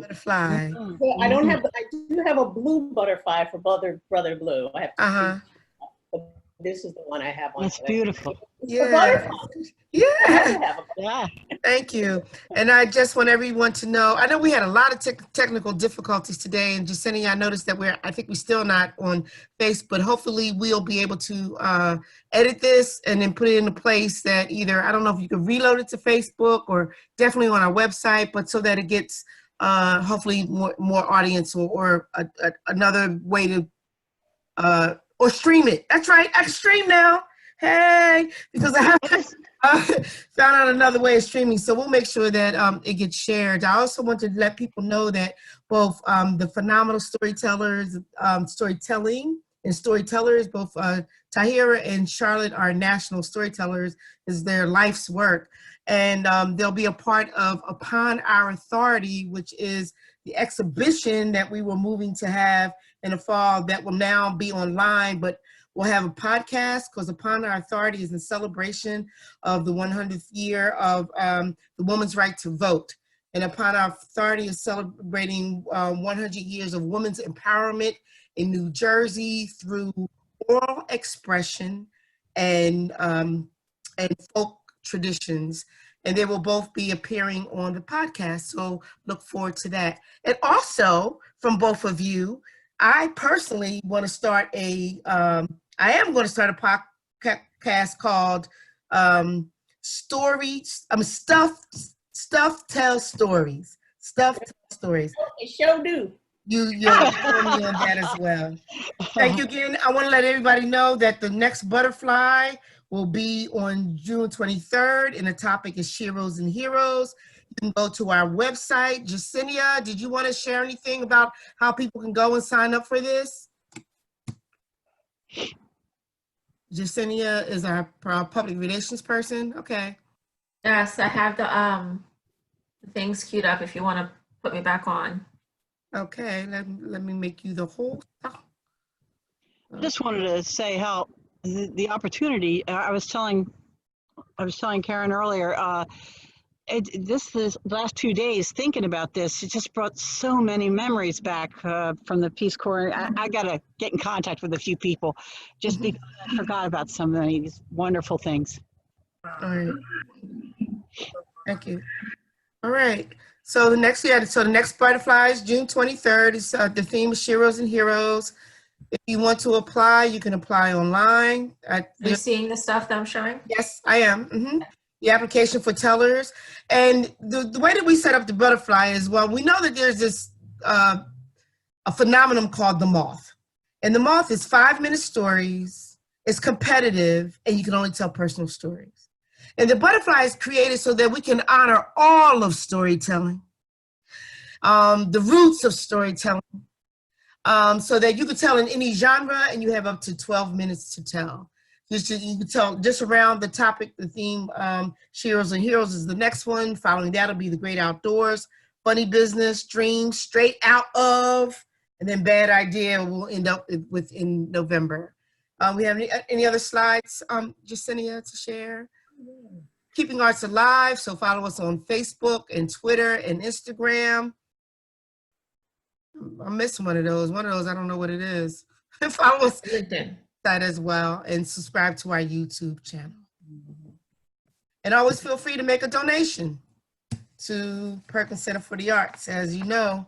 butterfly. Well, I do have a blue butterfly for Brother Blue. I have to this is the one I have on. That's beautiful. Yeah. Yeah. Thank you. And I just want everyone to know, I know we had a lot of technical difficulties today, and Jasenia, I noticed that I think we're still not on Facebook, but hopefully we'll be able to edit this and then put it in a place that either, I don't know if you can reload it to Facebook or definitely on our website, but so that it gets hopefully more audience or another way to, or stream it. That's right, I can stream now. Hey, because I found out another way of streaming, so we'll make sure that it gets shared. I also want to let people know that both the phenomenal storytelling and storytellers. Both Tahira and Charlotte are national storytellers. Is their life's work. And they'll be a part of Upon Our Authority, which is the exhibition that we were moving to have in the fall that will now be online, but we'll have a podcast because Upon Our Authority is in celebration of the 100th year of the woman's right to vote. And Upon Our Authority is celebrating 100 years of women's empowerment in New Jersey through oral expression and folk traditions. And they will both be appearing on the podcast. So look forward to that. And also from both of you, I personally want to start I am going to start a podcast called Stuff Tells Stories. Stuff Tells Stories. It sure do. You'll join me on that as well. Thank you again. I want to let everybody know that the next Butterfly will be on June 23rd, and the topic is Sheroes and Heroes. You can go to our website. Jacinia, did you want to share anything about how people can go and sign up for this? Jacinia is our public relations person. Okay. Yes, I have the things queued up if you want to put me back on. Okay, let me make you the host. I just wanted to say how the opportunity, I was telling Karen earlier, this last 2 days thinking about this, it just brought so many memories back from the Peace Corps. I got to get in contact with a few people just because I forgot about so many of these wonderful things. All right. Thank you. All right. So the next Butterfly is June 23rd. It's the theme is Sheroes and Heroes. If you want to apply, you can apply online. Are you seeing the stuff that I'm showing? Yes, I am. The application for tellers. And the way that we set up the Butterfly is, well, we know that there's this a phenomenon called the moth. And the moth is 5-minute stories, it's competitive, and you can only tell personal stories. And the Butterfly is created so that we can honor all of storytelling, the roots of storytelling, so that you can tell in any genre and you have up to 12 minutes to tell. You can tell just around the topic, the theme, Sheroes and Heroes is the next one. Following that will be the Great Outdoors, Funny Business, Dreams, Straight Out of, and then Bad Idea will end up in November. We have any other slides, Jacinia, to share? Keeping Arts Alive, so follow us on Facebook and Twitter and Instagram. I'm missing one of those. I don't know what it is. Follow us LinkedIn that as well, and subscribe to our YouTube channel. And always feel free to make a donation to Perkins Center for the Arts. As you know,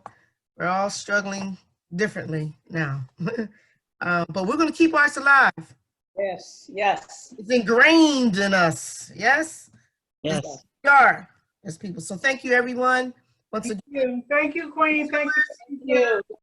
we're all struggling differently now, but we're going to keep arts alive. Yes, yes. It's ingrained in us. Yes? Yes. We are as people. So thank you, everyone. Once again. Thank you, Queen. Thank you. Thank you.